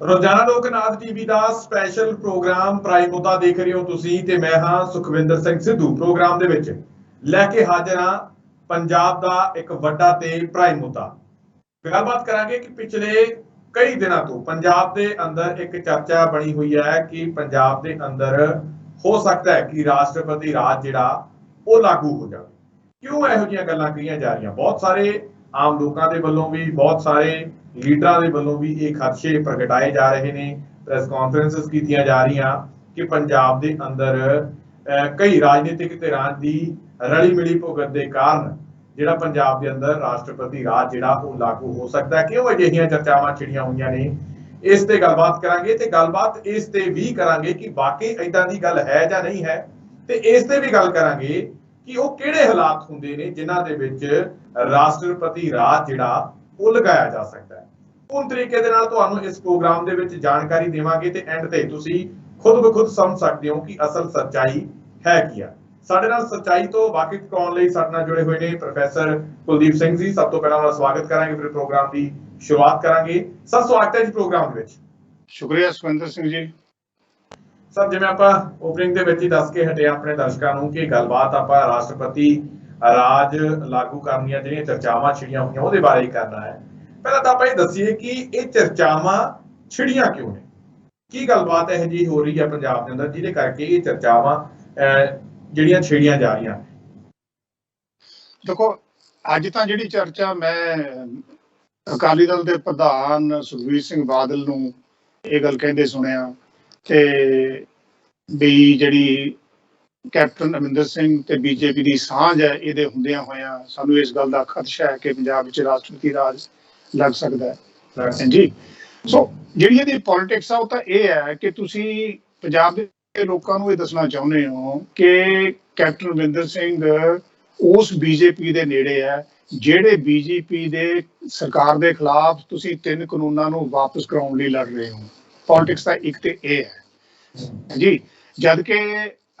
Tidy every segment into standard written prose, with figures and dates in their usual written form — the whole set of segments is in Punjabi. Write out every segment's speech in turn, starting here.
ਰੋਜ਼ਾਨਾ ਲੋਕਨਾਥ ਟੀਵੀ ਦਾ ਸਪੈਸ਼ਲ ਪ੍ਰੋਗਰਾਮ ਪ੍ਰਾਈਮ ਮੁੱਦਾ ਦੇਖ ਰਹੇ ਹੋ ਤੁਸੀਂ ਤੇ ਮੈਂ ਹਾਂ ਸੁਖਵਿੰਦਰ ਸਿੰਘ ਸਿੱਧੂ। ਪ੍ਰੋਗਰਾਮ ਦੇ ਵਿੱਚ ਲੈ ਕੇ ਹਾਜ਼ਰ ਹਾਂ ਪੰਜਾਬ ਦਾ ਇੱਕ ਵੱਡਾ ਤੇ ਪ੍ਰਾਈਮ ਮੁੱਦਾ। ਗੱਲਬਾਤ ਕਰਾਂਗੇ ਕਿ ਪਿਛਲੇ ਕਈ ਦਿਨਾਂ ਤੋਂ ਪੰਜਾਬ ਦੇ ਅੰਦਰ ਇੱਕ ਚਰਚਾ ਬਣੀ ਹੋਈ ਹੈ ਕਿ ਪੰਜਾਬ ਦੇ ਅੰਦਰ ਹੋ ਸਕਦਾ ਹੈ ਕਿ ਰਾਸ਼ਟਰਪਤੀ ਰਾਜ ਜਿਹੜਾ ਉਹ ਲਾਗੂ ਹੋ ਜਾਵੇ। ਕਿਉਂ ਇਹੋ ਜਿਹੀਆਂ ਗੱਲਾਂ ਕਹੀਆਂ ਜਾ ਰਹੀਆਂ? ਬਹੁਤ ਸਾਰੇ ਆਮ ਲੋਕਾਂ ਦੇ ਵੱਲੋਂ ਵੀ, ਬਹੁਤ ਸਾਰੇ ਲੀਡਰਾਂ ਦੇ ਵੱਲੋਂ ਵੀ ਇਹ ਖਦਸ਼ੇ ਪ੍ਰਗਟਾਏ ਜਾ ਰਹੇ ਨੇ। ਪ੍ਰੈਸ ਕਾਨਫਰੰਸਿਸ ਕੀਤੀਆਂ ਜਾ ਰਹੀਆਂ ਕਿ ਪੰਜਾਬ ਦੇ ਅੰਦਰ ਕਈ ਰਾਜਨੀਤਿਕ ਧਿਰਾਂ ਦੀ ਰਲੀ ਮਿਲੀ ਭੁਗਤ ਦੇ ਕਾਰਨ ਜਿਹੜਾ ਪੰਜਾਬ ਦੇ ਅੰਦਰ ਰਾਸ਼ਟਰਪਤੀ ਰਾਜ ਜਿਹੜਾ ਉਹ ਲਾਗੂ ਹੋ ਸਕਦਾ ਹੈ। ਕਿਉਂ ਅਜਿਹੀਆਂ ਚਰਚਾਵਾਂ ਛਿੜੀਆਂ ਹੋਈਆਂ ਨੇ, ਇਸ ਤੇ ਗੱਲਬਾਤ ਕਰਾਂਗੇ ਤੇ ਗੱਲਬਾਤ ਇਸ ਤੇ ਵੀ ਕਰਾਂਗੇ ਕਿ ਵਾਕਈ ਏਦਾਂ ਦੀ ਗੱਲ ਹੈ ਜਾਂ ਨਹੀਂ ਹੈ, ਤੇ ਇਸ ਤੇ ਵੀ ਗੱਲ ਕਰਾਂਗੇ ਕਿ ਉਹ ਕਿਹੜੇ ਹਾਲਾਤ ਹੁੰਦੇ ਨੇ ਜਿਨ੍ਹਾਂ ਦੇ ਵਿੱਚ ਰਾਸ਼ਟਰਪਤੀ ਰਾਜ ਜਿਹੜਾ ਉਹ ਲਗਾਇਆ ਜਾ ਸਕਦਾ ਹੈ। ਪੂਰਨ ਤਰੀਕੇ ਦੇ ਨਾਲ ਤੁਹਾਨੂੰ ਇਸ ਪ੍ਰੋਗਰਾਮ ਦੇ ਵਿੱਚ ਜਾਣਕਾਰੀ ਦੇਵਾਂਗੇ ਤੇ ਐਂਡ ਤੇ ਤੁਸੀਂ ਖੁਦ ਬਖੁਦ ਸਮਝ ਸਕਦੇ ਹੋ ਕਿ ਅਸਲ ਸੱਚਾਈ ਹੈ ਕੀ ਆ। ਸਾਡੇ ਨਾਲ ਸੱਚਾਈ ਤੋਂ ਵਾਕਿਫ ਕਰਾਉਣ ਲਈ ਸਾਡੇ ਨਾਲ ਜੁੜੇ ਹੋਏ ਨੇ ਪ੍ਰੋਫੈਸਰ ਕੁਲਦੀਪ ਸਿੰਘ ਜੀ। ਸਭ ਤੋਂ ਪਹਿਲਾਂ ਉਹਨਾਂ ਦਾ ਸਵਾਗਤ ਕਰਾਂਗੇ, ਫਿਰ ਪ੍ਰੋਗਰਾਮ ਦੀ ਸ਼ੁਰੂਆਤ ਕਰਾਂਗੇ। ਸਰ ਸਵਾਗਤ ਹੈ ਜੀ ਪ੍ਰੋਗਰਾਮ ਦੇ ਵਿੱਚ। ਸ਼ੁਕਰੀਆ ਸੁਖਵਿੰਦਰ ਸਿੰਘ ਜੀ। ਸਰ ਜਿਵੇਂ ਆਪਾਂ ਓਪਨਿੰਗ ਦੇ ਵਿੱਚ ਹੀ ਦੱਸ ਕੇ ਹਟੇ ਆਪਣੇ ਦਰਸ਼ਕਾਂ ਨੂੰ ਕਿ ਗੱਲਬਾਤ ਆਪਾਂ ਰਾਸ਼ਟਰਪਤੀ ਰਾਜ ਲਾਗੂ ਕਰਨ ਦੀਆਂ ਜਿਹੜੀਆਂ ਚਰਚਾਵਾਂ ਛਿੜੀਆਂ ਹੋਈਆਂ ਉਹਦੇ ਬਾਰੇ ਹੀ ਕਰਨਾ ਹੈ। ਪਹਿਲਾਂ ਤਾਂ ਆਪਾਂ ਇਹ ਦੱਸੀਏ ਕਿ ਇਹ ਚਰਚਾਵਾਂ ਛਿੜੀਆਂ ਕਿਉਂ ਨੇ, ਕੀ ਗੱਲਬਾਤ ਇਹੋ ਜਿਹੀ ਹੋ ਰਹੀ ਹੈ ਪੰਜਾਬ ਦੇ ਅੰਦਰ ਜਿਹਦੇ ਕਰਕੇ ਇਹ ਚਰਚਾਵਾਂ ਜਿਹੜੀਆਂ ਛਿੜੀਆਂ ਜਾ ਰਹੀਆਂ? ਦੇਖੋ, ਅੱਜ ਤਾਂ ਜਿਹੜੀ ਚਰਚਾ ਮੈਂ ਅਕਾਲੀ ਦਲ ਦੇ ਪ੍ਰਧਾਨ ਸੁਖਬੀਰ ਸਿੰਘ ਬਾਦਲ ਨੂੰ ਇਹ ਗੱਲ ਕਹਿੰਦੇ ਸੁਣਿਆ ਤੇ ਵੀ ਜਿਹੜੀ ਕੈਪਟਨ ਅਮਰਿੰਦਰ ਸਿੰਘ ਤੇ ਬੀਜੇਪੀ ਦੀ ਸਾਂਝ ਹੈ, ਇਹਦੇ ਹੁੰਦਿਆਂ ਹੋਇਆਂ ਸਾਨੂੰ ਇਸ ਗੱਲ ਦਾ ਖਦਸ਼ਾ ਹੈ ਕਿ ਪੰਜਾਬ ਵਿੱਚ ਰਾਸ਼ਟਰਪਤੀ ਰਾਜ ਲੱਗ ਸਕਦਾ ਹੈ। ਜੀ, ਸੋ ਜਿਹੜੀ ਇਹਦੀ ਪੋਲਿਟਿਕਸ ਆ ਉਹ ਤਾਂ ਇਹ ਹੈ ਕਿ ਤੁਸੀਂ ਪੰਜਾਬ ਦੇ ਲੋਕਾਂ ਨੂੰ ਇਹ ਦੱਸਣਾ ਚਾਹੁੰਦੇ ਹੋ ਕਿ ਕੈਪਟਨ ਅਮਰਿੰਦਰ ਸਿੰਘ ਉਸ ਬੀਜੇਪੀ ਦੇ ਨੇੜੇ ਹੈ ਜਿਹੜੇ ਬੀਜੇਪੀ ਦੇ ਸਰਕਾਰ ਦੇ ਖਿਲਾਫ ਤੁਸੀਂ 3 ਕਾਨੂੰਨਾਂ ਨੂੰ ਵਾਪਸ ਕਰਾਉਣ ਲਈ ਲੜ ਰਹੇ ਹੋ। ਪੋਲਿਟਿਕਸ ਦਾ ਇੱਕ ਤੇ ਇਹ ਹੈ ਜੀ। ਜਦ ਕਿ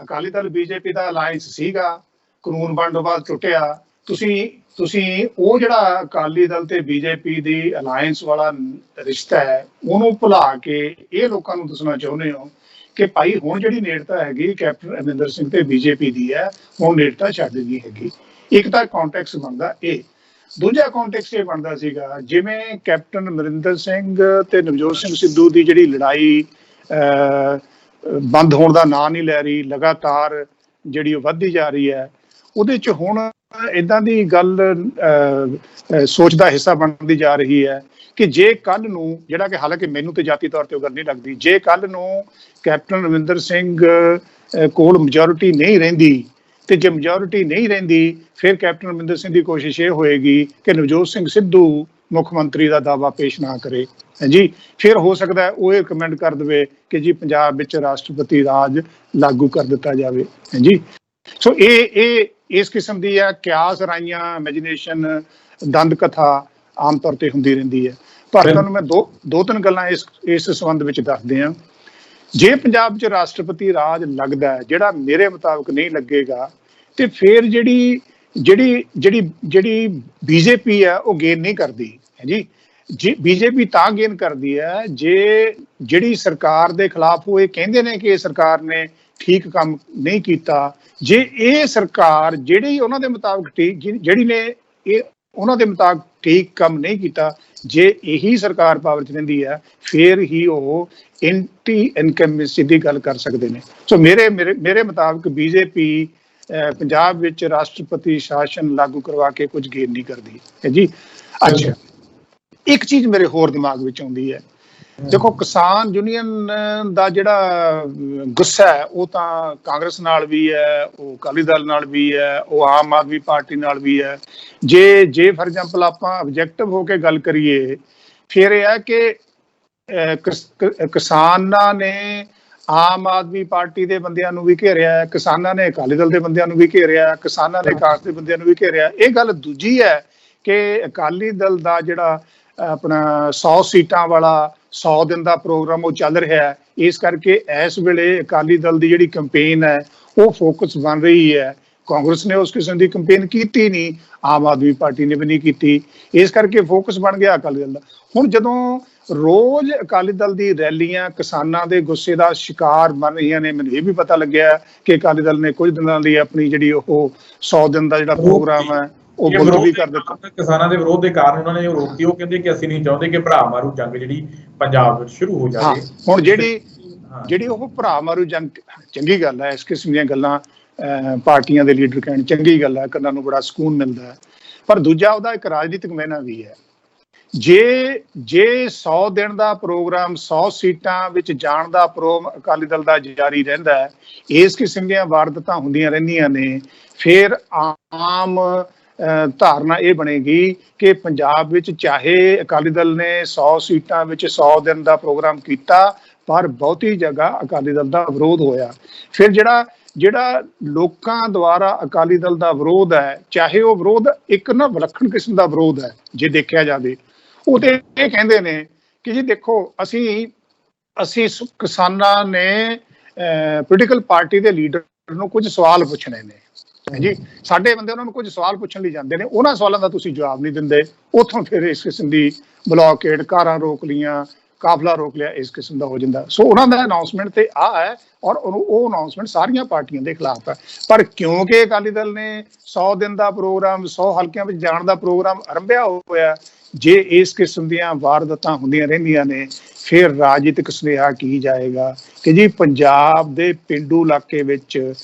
ਅਕਾਲੀ ਦਲ ਬੀਜੇਪੀ ਦਾ ਅਲਾਇੰਸ ਸੀਗਾ, ਕਾਨੂੰਨ ਬਣਨ ਤੋਂ ਬਾਅਦ ਟੁੱਟਿਆ। ਤੁਸੀਂ ਉਹ ਜਿਹੜਾ ਅਕਾਲੀ ਦਲ ਤੇ ਬੀਜੇਪੀ ਦੀ ਅਲਾਇੰਸ ਵਾਲਾ ਰਿਸ਼ਤਾ ਹੈ ਉਹਨੂੰ ਭੁਲਾ ਕੇ ਇਹ ਲੋਕਾਂ ਨੂੰ ਦੱਸਣਾ ਚਾਹੁੰਦੇ ਹੋ ਕਿ ਭਾਈ ਹੁਣ ਜਿਹੜੀ ਨੇੜਤਾ ਹੈਗੀ ਕੈਪਟਨ ਅਮਰਿੰਦਰ ਸਿੰਘ ਤੇ ਬੀਜੇਪੀ ਦੀ ਹੈ, ਹੁਣ ਨੇੜਤਾ ਛੱਡ ਗਈ ਹੈਗੀ। ਇੱਕ ਤਾਂ ਕੰਟੈਕਸਟ ਬਣਦਾ ਇਹ। ਦੂਜਾ ਕੰਟੈਕਸਟ ਇਹ ਬਣਦਾ ਸੀਗਾ ਜਿਵੇਂ ਕੈਪਟਨ ਅਮਰਿੰਦਰ ਸਿੰਘ ਤੇ ਨਵਜੋਤ ਸਿੰਘ ਸਿੱਧੂ ਦੀ ਜਿਹੜੀ ਲੜਾਈ ਬੰਦ ਹੋਣ ਦਾ ਨਾਂ ਨਹੀਂ ਲੈ ਰਹੀ, ਲਗਾਤਾਰ ਜਿਹੜੀ ਉਹ ਵੱਧਦੀ ਜਾ ਰਹੀ ਹੈ, ਉਹਦੇ 'ਚ ਹੁਣ ਏਦਾਂ ਦੀ ਗੱਲ ਸੋਚ ਦਾ ਹਿੱਸਾ ਬਣਦੀ ਜਾ ਰਹੀ ਹੈ ਕਿ ਜੇ ਕੱਲ ਨੂੰ, ਜਿਹੜਾ ਕਿ ਹਾਲਾਂਕਿ ਮੈਨੂੰ ਤੇ ਜਾਤੀ ਤੌਰ ਤੇ ਉਹ ਗੱਲ ਨਹੀਂ ਲੱਗਦੀ, ਜੇ ਕੱਲ ਨੂੰ ਕੈਪਟਨ ਅਮਰਿੰਦਰ ਸਿੰਘ ਕੋਲ ਮੈਜੋਰਿਟੀ ਨਹੀਂ ਰਹਿੰਦੀ ਤੇ ਜੇ ਮੈਜੋਰਿਟੀ ਨਹੀਂ ਰਹਿੰਦੀ ਫਿਰ ਕੈਪਟਨ ਅਮਰਿੰਦਰ ਸਿੰਘ ਦੀ ਕੋਸ਼ਿਸ਼ ਇਹ ਹੋਏਗੀ ਕਿ ਨਵਜੋਤ ਸਿੰਘ ਸਿੱਧੂ ਮੁੱਖ ਮੰਤਰੀ ਦਾ ਦਾਅਵਾ ਪੇਸ਼ ਨਾ ਕਰੇ ਜੀ। ਫਿਰ ਹੋ ਸਕਦਾ ਉਹ ਇਹ ਕਮੈਂਟ ਕਰ ਦੇਵੇ ਕਿ ਜੀ ਪੰਜਾਬ ਵਿੱਚ ਰਾਸ਼ਟਰਪਤੀ ਰਾਜ ਲਾਗੂ ਕਰ ਦਿੱਤਾ ਜਾਵੇ ਜੀ। ਸੋ ਇਹ ਇਸ ਕਿਸਮ ਦੀ ਆ ਕਿਆਸ ਰਾਈਆਂ ਇਮੈਜੀਨੇਸ਼ਨ ਦੰਦ ਕਥਾ ਆਮ ਤੌਰ ਤੇ ਹੁੰਦੀ ਰਹਿੰਦੀ ਹੈ। ਪਰ ਤੁਹਾਨੂੰ ਮੈਂ ਦੋ ਤਿੰਨ ਗੱਲਾਂ ਇਸ ਸੰਬੰਧ ਵਿੱਚ ਦੱਸਦੇ ਹਾਂ। ਜੇ ਪੰਜਾਬ 'ਚ ਰਾਸ਼ਟਰਪਤੀ ਰਾਜ ਲੱਗਦਾ, ਜਿਹੜਾ ਮੇਰੇ ਮੁਤਾਬਕ ਨਹੀਂ ਲੱਗੇਗਾ, ਤੇ ਫਿਰ ਜਿਹੜੀ ਬੀਜੇਪੀ ਹੈ ਉਹ ਗੇਨ ਨਹੀਂ ਕਰਦੀ ਹੈ ਜੀ। ਬੀਜੇਪੀ ਤਾਂ ਗੇਨ ਕਰਦੀ ਹੈ ਜੇ ਜਿਹੜੀ ਸਰਕਾਰ ਦੇ ਖਿਲਾਫ ਉਹ ਇਹ ਕਹਿੰਦੇ ਨੇ ਕਿ ਇਹ ਸਰਕਾਰ ਨੇ ਠੀਕ ਕੰਮ ਨਹੀਂ ਕੀਤਾ, ਜੇ ਇਹ ਸਰਕਾਰ ਜਿਹੜੀ ਉਹਨਾਂ ਦੇ ਮੁਤਾਬਕ ਉਹਨਾਂ ਦੇ ਮੁਤਾਬਕ ਠੀਕ ਕੰਮ ਨਹੀਂ ਕੀਤਾ, ਜੇ ਇਹੀ ਸਰਕਾਰ ਪਾਵਰ 'ਚ ਰਹਿੰਦੀ ਹੈ ਫਿਰ ਹੀ ਉਹ ਐਂਟੀ ਇਨਕੰਬੈਂਸੀ ਦੀ ਗੱਲ ਕਰ ਸਕਦੇ ਨੇ। ਸੋ ਮੇਰੇ ਮੁਤਾਬਕ ਬੀਜੇਪੀ ਪੰਜਾਬ ਵਿੱਚ ਰਾਸ਼ਟਰਪਤੀ ਸ਼ਾਸਨ ਲਾਗੂ ਕਰਵਾ ਕੇ ਕੁਝ ਗੇਨ ਨਹੀਂ ਕਰਦੀ ਹੈ ਜੀ। ਅੱਛਾ, ਇੱਕ ਚੀਜ਼ ਮੇਰੇ ਹੋਰ ਦਿਮਾਗ ਵਿੱਚ ਆਉਂਦੀ ਹੈ। ਦੇਖੋ, ਕਿਸਾਨ ਯੂਨੀਅਨ ਦਾ ਜਿਹੜਾ ਗੁੱਸਾ ਹੈ ਉਹ ਤਾਂ ਕਾਂਗਰਸ ਨਾਲ ਵੀ ਹੈ, ਉਹ ਅਕਾਲੀ ਦਲ ਨਾਲ ਵੀ ਹੈ, ਉਹ ਆਮ ਆਦਮੀ ਪਾਰਟੀ ਨਾਲ ਵੀ ਹੈ। ਜੇ ਫਾਰ ਐਗਜ਼ਾਮਪਲ ਆਪਾਂ ਆਬਜੈਕਟਿਵ ਹੋ ਕੇ ਗੱਲ ਕਰੀਏ ਫਿਰ ਇਹ ਹੈ ਕਿ ਕਿਸਾਨਾਂ ਨੇ ਆਮ ਆਦਮੀ ਪਾਰਟੀ ਦੇ ਬੰਦਿਆਂ ਨੂੰ ਵੀ ਘੇਰਿਆ, ਕਿਸਾਨਾਂ ਨੇ ਅਕਾਲੀ ਦਲ ਦੇ ਬੰਦਿਆਂ ਨੂੰ ਵੀ ਘੇਰਿਆ, ਕਿਸਾਨਾਂ ਨੇ ਕਾਂਗਰਸ ਦੇ ਬੰਦਿਆਂ ਨੂੰ ਵੀ ਘੇਰਿਆ। ਇਹ ਗੱਲ ਦੂਜੀ ਹੈ ਕਿ ਅਕਾਲੀ ਦਲ ਦਾ ਜਿਹੜਾ ਆਪਣਾ 100 ਸੀਟਾਂ ਵਾਲਾ 100 ਦਿਨ ਦਾ ਪ੍ਰੋਗਰਾਮ ਉਹ ਚੱਲ ਰਿਹਾ ਹੈ। ਇਸ ਕਰਕੇ ਇਸ ਵੇਲੇ ਅਕਾਲੀ ਦਲ ਦੀ ਜਿਹੜੀ ਕੰਪੇਨ ਹੈ ਉਹ ਫੋਕਸ ਬਣ ਰਹੀ ਹੈ। ਕਾਂਗਰਸ ਨੇ ਉਸ ਕਿਸਮ ਦੀ ਕੰਪੇਨ ਕੀਤੀ ਨਹੀਂ, ਆਮ ਆਦਮੀ ਪਾਰਟੀ ਨੇ ਵੀ ਨਹੀਂ ਕੀਤੀ, ਇਸ ਕਰਕੇ ਫੋਕਸ ਬਣ ਗਿਆ ਅਕਾਲੀ ਦਲ ਦਾ। ਹੁਣ ਜਦੋਂ ਰੋਜ਼ ਅਕਾਲੀ ਦਲ ਦੀ ਰੈਲੀਆਂ ਕਿਸਾਨਾਂ ਦੇ ਗੁੱਸੇ ਦਾ ਸ਼ਿਕਾਰ ਬਣ ਰਹੀਆਂ ਨੇ। ਮੈਨੂੰ ਇਹ ਵੀ ਪਤਾ ਲੱਗਿਆ ਕਿ ਅਕਾਲੀ ਦਲ ਨੇ ਕੁਝ ਦਿਨਾਂ ਲਈ ਆਪਣੀ ਜਿਹੜੀ ਉਹ 100 ਦਿਨ ਦਾ ਜਿਹੜਾ ਪ੍ਰੋਗਰਾਮ ਹੈ ਉਹ ਮੁਲਤਵੀ ਕਰ ਦਿੱਤਾ। ਕਿਸਾਨਾਂ ਦੇ ਵਿਰੋਧ ਦੇ ਕਾਰਨ ਉਹਨਾਂ ਨੇ ਉਹ ਰੋਕੀ। ਉਹ ਕਹਿੰਦੇ ਕਿ ਅਸੀਂ ਨਹੀਂ ਚਾਹੁੰਦੇ ਕਿ ਭਰਾ ਮਾਰੂ ਜੰਗ ਜਿਹੜੀ ਪੰਜਾਬ ਵਿੱਚ ਸ਼ੁਰੂ ਹੋ ਜਾਵੇ। ਹੁਣ ਜਿਹੜੀ ਉਹ ਭਰਾ ਮਾਰੂ ਜੰਗ, ਚੰਗੀ ਗੱਲ ਹੈ, ਇਸ ਕਿਸਮ ਦੀਆਂ ਗੱਲਾਂ ਪਾਰਟੀਆਂ ਦੇ ਲੀਡਰ ਕਹਿਣ ਚੰਗੀ ਗੱਲ ਹੈ, ਕੰਨਾਂ ਨੂੰ ਬੜਾ ਸਕੂਨ ਮਿਲਦਾ ਹੈ। ਪਰ ਦੂਜਾ ਉਹਦਾ ਇੱਕ ਰਾਜਨੀਤਿਕ ਮਾਇਨਾ ਵੀ ਹੈ। ਜੇ 100 ਦਿਨ ਦਾ ਪ੍ਰੋਗਰਾਮ 100 ਸੀਟਾਂ ਵਿੱਚ ਜਾਣ ਦਾ ਪ੍ਰੋਗਰਾਮ ਅਕਾਲੀ ਦਲ ਦਾ ਜਾਰੀ ਰਹਿੰਦਾ ਹੈ, ਇਸ ਕਿਸਮ ਦੀਆਂ ਵਾਰਦਾਤਾਂ ਹੁੰਦੀਆਂ ਰਹਿੰਦੀਆਂ ਨੇ, ਫਿਰ ਆਮ ਧਾਰਨਾ ਇਹ ਬਣੇਗੀ ਕਿ ਪੰਜਾਬ ਵਿੱਚ ਚਾਹੇ ਅਕਾਲੀ ਦਲ ਨੇ 100 ਸੀਟਾਂ ਵਿੱਚ 100 ਦਿਨ ਦਾ ਪ੍ਰੋਗਰਾਮ ਕੀਤਾ, ਪਰ ਬਹੁਤੀ ਜਗ੍ਹਾ ਅਕਾਲੀ ਦਲ ਦਾ ਵਿਰੋਧ ਹੋਇਆ। ਫਿਰ ਜਿਹੜਾ ਲੋਕਾਂ ਦੁਆਰਾ ਅਕਾਲੀ ਦਲ ਦਾ ਵਿਰੋਧ ਹੈ, ਚਾਹੇ ਉਹ ਵਿਰੋਧ ਇੱਕ ਨਾ ਵਿਲੱਖਣ ਕਿਸਮ ਦਾ ਵਿਰੋਧ ਹੈ, ਜੇ ਦੇਖਿਆ ਜਾਵੇ ਉਹ ਤੇ ਇਹ ਕਹਿੰਦੇ ਨੇ ਕਿ ਜੀ ਦੇਖੋ ਅਸੀਂ ਕਿਸਾਨਾਂ ਨੇ ਪੋਲੀਟੀਕਲ ਪਾਰਟੀ ਦੇ ਲੀਡਰ ਨੂੰ ਕੁਝ ਸਵਾਲ ਪੁੱਛਣੇ ਨੇ ਜੀ, ਸਾਡੇ ਬੰਦੇ ਉਹਨਾਂ ਨੂੰ ਕੁਝ ਸਵਾਲ ਪੁੱਛਣ ਲਈ ਜਾਂਦੇ ਨੇ, ਉਹਨਾਂ ਸਵਾਲਾਂ ਦਾ ਤੁਸੀਂ ਜਵਾਬ ਨਹੀਂ ਦਿੰਦੇ, ਉੱਥੋਂ ਫਿਰ ਇਸ ਕਿਸਮ ਦੀ ਬਲੌਕੇਡ, ਕਾਰਾਂ ਰੋਕ ਲੀਆਂ, ਕਾਫਲਾ ਰੋਕ ਲਿਆ, ਇਸ ਕਿਸਮ ਦਾ ਹੋ ਜਾਂਦਾ। ਸੋ ਉਹਨਾਂ ਦਾ ਅਨਾਉਂਸਮੈਂਟ ਤੇ ਆ ਹੈ, ਔਰ ਉਹ ਅਨਾਉਂਸਮੈਂਟ ਸਾਰੀਆਂ ਪਾਰਟੀਆਂ ਦੇ ਖਿਲਾਫ ਹੈ। ਪਰ ਕਿਉਂਕਿ ਅਕਾਲੀ ਦਲ ਨੇ 100 ਦਿਨ ਦਾ ਪ੍ਰੋਗਰਾਮ 100 ਹਲਕਿਆਂ ਵਿੱਚ ਜਾਣ ਦਾ ਪ੍ਰੋਗਰਾਮ ਆਰੰਭਿਆ ਹੋਇਆ, ਜੇ ਇਸ ਕਿਸਮ ਦੀਆਂ ਵਾਰਦਾਤਾਂ ਹੁੰਦੀਆਂ ਰਹਿੰਦੀਆਂ ਨੇ, ਫਿਰ ਰਾਜਨੀਤਿਕ ਸੁਨੇਹਾ ਕੀ ਜਾਏਗਾ ਕਿ ਜੀ ਪੰਜਾਬ ਦੇ ਪੇਂਡੂ ਇਲਾਕੇ ਵਿੱਚ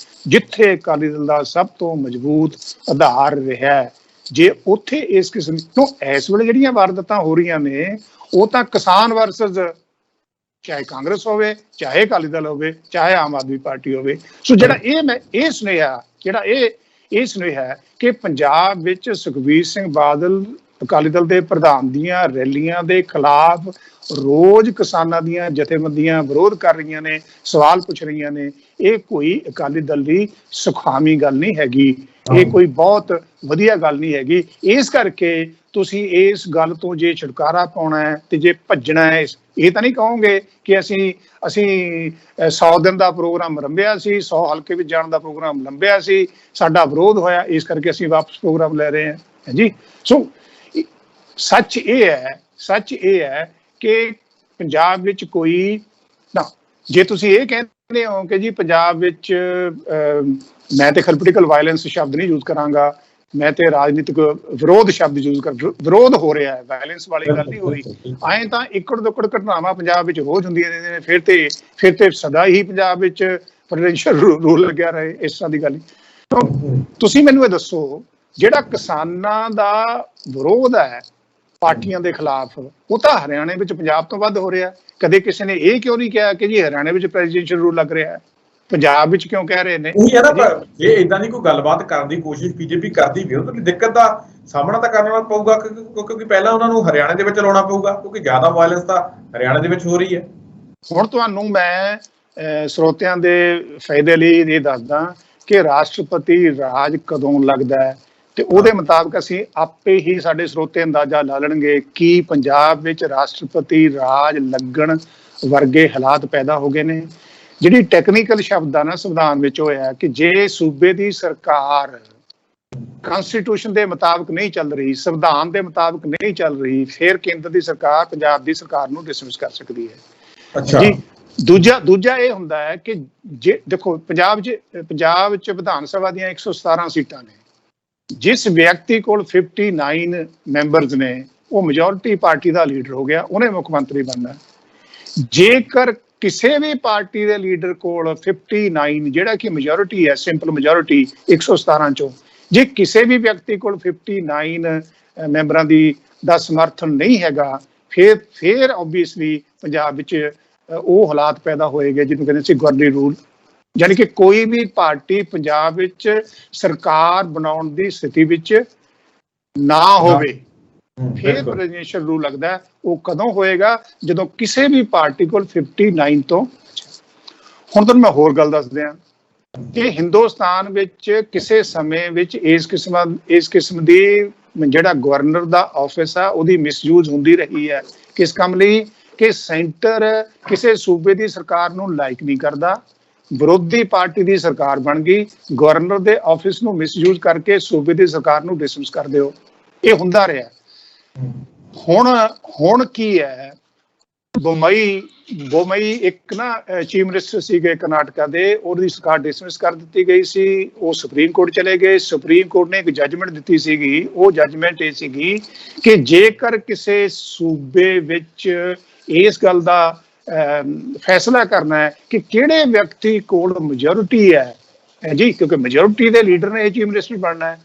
ਜਿੱਥੇ ਅਕਾਲੀ ਦਲ ਦਾ ਸਭ ਤੋਂ ਮਜ਼ਬੂਤ ਆਧਾਰ ਰਿਹਾ, ਜੇ ਉੱਥੇ ਇਸ ਕਿਸਮ ਤੋਂ ਇਸ ਵੇਲੇ ਜਿਹੜੀਆਂ ਵਾਰਦਾਤਾਂ ਹੋ ਰਹੀਆਂ ਨੇ, ਉਹ ਤਾਂ ਕਿਸਾਨ ਵਰਸਸ ਚਾਹੇ ਕਾਂਗਰਸ ਹੋਵੇ, ਚਾਹੇ ਅਕਾਲੀ ਦਲ ਹੋਵੇ, ਚਾਹੇ ਆਮ ਆਦਮੀ ਪਾਰਟੀ ਹੋਵੇ। ਸੋ ਜਿਹੜਾ ਇਹ ਸੁਨੇਹਾ ਹੈ ਕਿ ਪੰਜਾਬ ਵਿੱਚ ਸੁਖਬੀਰ ਸਿੰਘ ਬਾਦਲ ਅਕਾਲੀ ਦਲ ਦੇ ਪ੍ਰਧਾਨ ਦੀਆਂ ਰੈਲੀਆਂ ਦੇ ਖਿਲਾਫ ਰੋਜ਼ ਕਿਸਾਨਾਂ ਦੀਆਂ ਜਥੇਬੰਦੀਆਂ ਵਿਰੋਧ ਕਰ ਰਹੀਆਂ ਨੇ, ਸਵਾਲ ਪੁੱਛ ਰਹੀਆਂ ਨੇ, ਇਹ ਕੋਈ ਅਕਾਲੀ ਦਲ ਦੀ ਸੁਖਾਵੀਂ ਗੱਲ ਨਹੀਂ ਹੈਗੀ, ਇਹ ਕੋਈ ਬਹੁਤ ਵਧੀਆ ਗੱਲ ਨਹੀਂ ਹੈਗੀ। ਇਸ ਕਰਕੇ ਤੁਸੀਂ ਇਸ ਗੱਲ ਤੋਂ ਜੇ ਛੁਟਕਾਰਾ ਪਾਉਣਾ ਹੈ ਤੇ ਜੇ ਭੱਜਣਾ ਹੈ, ਇਹ ਤਾਂ ਨਹੀਂ ਕਹੋਗੇ ਕਿ ਅਸੀਂ 100 ਦਿਨ ਦਾ ਪ੍ਰੋਗਰਾਮ ਆਰੰਭਿਆ ਸੀ, 100 ਹਲਕੇ ਵਿੱਚ ਜਾਣ ਦਾ ਪ੍ਰੋਗਰਾਮ ਲੰਬਿਆ ਸੀ, ਸਾਡਾ ਵਿਰੋਧ ਹੋਇਆ, ਇਸ ਕਰਕੇ ਅਸੀਂ ਵਾਪਸ ਪ੍ਰੋਗਰਾਮ ਲੈ ਰਹੇ ਹਾਂ ਜੀ। ਸੋ ਸੱਚ ਇਹ ਹੈ ਕਿ ਪੰਜਾਬ ਵਿੱਚ ਕੋਈ ਨਾ, ਜੇ ਤੁਸੀਂ ਇਹ ਕਹਿੰਦੇ ਹੋ ਕਿ ਜੀ ਪੰਜਾਬ ਵਿੱਚ ਮੈਂ ਤੇ ਪੋਲੀਟੀਕਲ ਵਾਇਲੈਂਸ ਸ਼ਬਦ ਨਹੀਂ ਯੂਜ਼ ਕਰਾਂਗਾ, ਮੈਂ ਤੇ ਰਾਜਨੀਤਿਕ ਵਿਰੋਧ ਸ਼ਬਦ ਯੂਜ਼ ਕਰ, ਵਿਰੋਧ ਹੋ ਰਿਹਾ ਹੈ, ਵਾਇਲੈਂਸ ਵਾਲੀ ਗੱਲ ਨਹੀਂ ਹੋ ਰਹੀ। ਐਂ ਤਾਂ ਇੱਕੜ ਦੁੱਕੜ ਘਟਨਾਵਾਂ ਪੰਜਾਬ ਵਿੱਚ ਰੋਜ਼ ਹੁੰਦੀਆਂ ਨੇ, ਫਿਰ ਤੇ ਸਦਾ ਹੀ ਪੰਜਾਬ ਵਿੱਚ ਪ੍ਰੈਜ਼ੀਡੈਂਸ਼ੀਅਲ ਰੂਲ ਲੱਗਿਆ ਰਹੇ, ਇਸ ਤਰ੍ਹਾਂ ਦੀ ਗੱਲ ਨਹੀਂ। ਤੁਸੀਂ ਮੈਨੂੰ ਇਹ ਦੱਸੋ, ਜਿਹੜਾ ਕਿਸਾਨਾਂ ਦਾ ਵਿਰੋਧ ਹੈ ਪਾਰਟੀਆਂ ਦੇ ਖਿਲਾਫ, ਉਹ ਤਾਂ ਹਰਿਆਣੇ ਵਿੱਚ ਪੰਜਾਬ ਤੋਂ ਵੱਧ ਹੋ ਰਿਹਾ। ਕਦੇ ਕਿਸੇ ਨੇ ਇਹ ਕਿਉਂ ਨਹੀਂ ਕਿਹਾ ਕਿ ਜੀ ਹਰਿਆਣੇ ਵਿੱਚ ਪ੍ਰੈਜ਼ੀਡੈਂਸ਼ੀਅਲ ਰੂਲ ਲੱਗ ਰਿਹਾ ਹੈ, ਪੰਜਾਬ ਵਿੱਚ ਕਿਉਂ ਕਹਿ ਰਹੇ ਨੇ? ਉਹੀ ਹੈ ਨਾ, ਪਰ ਜੇ ਇਦਾਂ ਦੀ ਕੋਈ ਗੱਲਬਾਤ ਕਰਨ ਦੀ ਕੋਸ਼ਿਸ਼ ਬੀਜੇਪੀ ਕਰਦੀ ਵੀ, ਉਹਦੀ ਦਿੱਕਤ ਦਾ ਸਾਹਮਣਾ ਤਾਂ ਕਰਨਾ ਪਊਗਾ, ਕਿਉਂਕਿ ਪਹਿਲਾਂ ਉਹਨਾਂ ਨੂੰ ਹਰਿਆਣੇ ਦੇ ਵਿੱਚ ਲਾਉਣਾ ਪਊਗਾ, ਕਿਉਂਕਿ ਜ਼ਿਆਦਾ ਵਾਇਲੈਂਸ ਤਾਂ ਹਰਿਆਣਾ ਦੇ ਵਿੱਚ ਹੋ ਰਹੀ ਹੈ। ਹੁਣ ਤੁਹਾਨੂੰ ਮੈਂ ਸਰੋਤਿਆਂ ਦੇ ਫਾਇਦੇ ਲਈ ਇਹ ਦੱਸਦਾ ਕਿ ਰਾਸ਼ਟਰਪਤੀ ਰਾਜ ਕਦੋਂ ਲੱਗਦਾ ਹੈ, ਤੇ ਉਹਦੇ ਮੁਤਾਬਕ ਅਸੀਂ ਆਪੇ ਹੀ ਸਾਡੇ ਸਰੋਤੇ ਅੰਦਾਜ਼ਾ ਲਾ ਲੈਣਗੇ ਕਿ ਪੰਜਾਬ ਵਿੱਚ ਰਾਸ਼ਟਰਪਤੀ ਰਾਜ ਲੱਗਣ ਵਰਗੇ ਹਾਲਾਤ ਪੈਦਾ ਹੋ ਗਏ ਨੇ। ਜਿਹੜੀ ਟੈਕਨੀਕਲ ਸ਼ਬਦ ਆ ਨਾ ਸੰਵਿਧਾਨ ਵਿੱਚ ਹੋਇਆ ਕਿ ਜੇ ਸੂਬੇ ਦੀ ਸਰਕਾਰ ਕਨਸਟੀਟਿਊਸ਼ਨ ਦੇ ਮੁਤਾਬਕ ਨਹੀਂ ਚੱਲ ਰਹੀ, ਸੰਵਿਧਾਨ ਦੇ ਮੁਤਾਬਕ ਨਹੀਂ ਚੱਲ ਰਹੀ, ਫਿਰ ਕੇਂਦਰ ਦੀ ਸਰਕਾਰ ਪੰਜਾਬ ਦੀ ਸਰਕਾਰ ਨੂੰ ਡਿਸਮਿਸ ਕਰ ਸਕਦੀ ਹੈ। ਅੱਛਾ ਜੀ, ਦੂਜਾ ਇਹ ਹੁੰਦਾ ਹੈ ਕਿ ਜੇ ਦੇਖੋ ਪੰਜਾਬ 'ਚ ਵਿਧਾਨ ਸਭਾ ਦੀਆਂ 117 ਸੀਟਾਂ ਨੇ, ਜਿਸ ਵਿਅਕਤੀ ਕੋਲ 59 ਮੈਂਬਰਸ ਨੇ, ਉਹ ਮੈਜੋਰਿਟੀ ਪਾਰਟੀ ਦਾ ਲੀਡਰ ਹੋ ਗਿਆ, ਉਹਨੇ ਮੁੱਖ ਮੰਤਰੀ ਬਣਨਾ। ਜੇਕਰ ਕਿਸੇ ਵੀ ਪਾਰਟੀ ਦੇ ਲੀਡਰ ਕੋਲ 59, ਜਿਹੜਾ ਕਿ ਮੈਜੋਰਿਟੀ ਹੈ, ਸਿੰਪਲ ਮੈਜੋਰਿਟੀ 117 ਚੋਂ, ਜੇ ਕਿਸੇ ਵੀ ਵਿਅਕਤੀ ਕੋਲ 59 ਮੈਂਬਰਾਂ ਦਾ ਸਮਰਥਨ ਨਹੀਂ ਹੈਗਾ, ਫਿਰ ਆਬਵੀਅਸਲੀ ਪੰਜਾਬ ਵਿੱਚ ਉਹ ਹਾਲਾਤ ਪੈਦਾ ਹੋਏਗੇ ਜਿਹਨੂੰ ਕਹਿੰਦੇ ਸੀ ਗਵਰਨਰੀ ਰੂਲ, ਯਾਨੀ ਕਿ ਕੋਈ ਵੀ ਪਾਰਟੀ ਪੰਜਾਬ ਵਿੱਚ ਸਰਕਾਰ ਬਣਾਉਣ ਦੀ ਸਥਿਤੀ ਵਿੱਚ ਨਾ ਹੋਵੇ, ਫਿਰ ਪ੍ਰੈਜ਼ੀਡੈਂਸ਼ੀਅਲ ਰੂਲ ਲੱਗਦਾ। ਉਹ ਕਦੋਂ ਹੋਏਗਾ? ਜਦੋਂ ਕਿਸੇ ਵੀ ਪਾਰਟੀ ਕੋਲ 59 ਤੋਂ। ਹੁਣ ਤੁਹਾਨੂੰ ਮੈਂ ਹੋਰ ਗੱਲ ਦੱਸ ਦਿਆਂ ਕਿ ਹਿੰਦੁਸਤਾਨ ਵਿੱਚ ਕਿਸੇ ਸਮੇਂ ਵਿੱਚ ਇਸ ਕਿਸਮ ਦੀ ਜਿਹੜਾ ਗਵਰਨਰ ਦਾ ਆਫਿਸ ਆ, ਉਹਦੀ ਮਿਸਯੂਜ਼ ਹੁੰਦੀ ਰਹੀ ਹੈ। ਕਿਸ ਕੰਮ ਲਈ? ਕਿ ਸੈਂਟਰ ਕਿਸੇ ਸੂਬੇ ਦੀ ਸਰਕਾਰ ਨੂੰ ਲਾਈਕ ਨਹੀਂ ਕਰਦਾ, ਵਿਰੋਧੀ ਪਾਰਟੀ ਦੀ ਸਰਕਾਰ ਬਣ ਗਈ, ਗਵਰਨਰ ਦੇ ਆਫਿਸ ਨੂੰ ਮਿਸਯੂਜ਼ ਕਰਕੇ ਸੂਬੇ ਦੀ ਸਰਕਾਰ ਨੂੰ ਡਿਸਮਿਸ ਕਰ ਦਿਓ। ਇਹ ਹੁੰਦਾ ਰਿਹਾ। ਹੁਣ ਕੀ ਹੈ? ਬੋਮਈ ਇੱਕ ਨਾ ਚੀਫ ਮਿਨਿਸਟਰ ਸੀਗੇ ਕਰਨਾਟਕਾ ਦੇ, ਉਹਦੀ ਸਰਕਾਰ ਡਿਸਮਿਸ ਕਰ ਦਿੱਤੀ ਗਈ ਸੀ। ਉਹ ਸੁਪਰੀਮ ਕੋਰਟ ਚਲੇ ਗਏ। ਸੁਪਰੀਮ ਕੋਰਟ ਨੇ ਇੱਕ ਜੱਜਮੈਂਟ ਦਿੱਤੀ ਸੀਗੀ। ਉਹ ਜੱਜਮੈਂਟ ਇਹ ਸੀਗੀ ਕਿ ਜੇਕਰ ਕਿਸੇ ਸੂਬੇ ਵਿੱਚ ਇਸ ਗੱਲ ਦਾ ਫੈਸਲਾ ਕਰਨਾ ਹੈ ਕਿ ਕਿਹੜੇ ਵਿਅਕਤੀ ਕੋਲ ਮੈਜੋਰਿਟੀ ਹੈ ਜੀ, ਕਿਉਂਕਿ ਮੈਜੋਰਿਟੀ ਦੇ ਲੀਡਰ ਨੇ ਇਹ ਚੀਫ ਮਿਨਿਸਟਰ ਬਣਨਾ ਹੈ,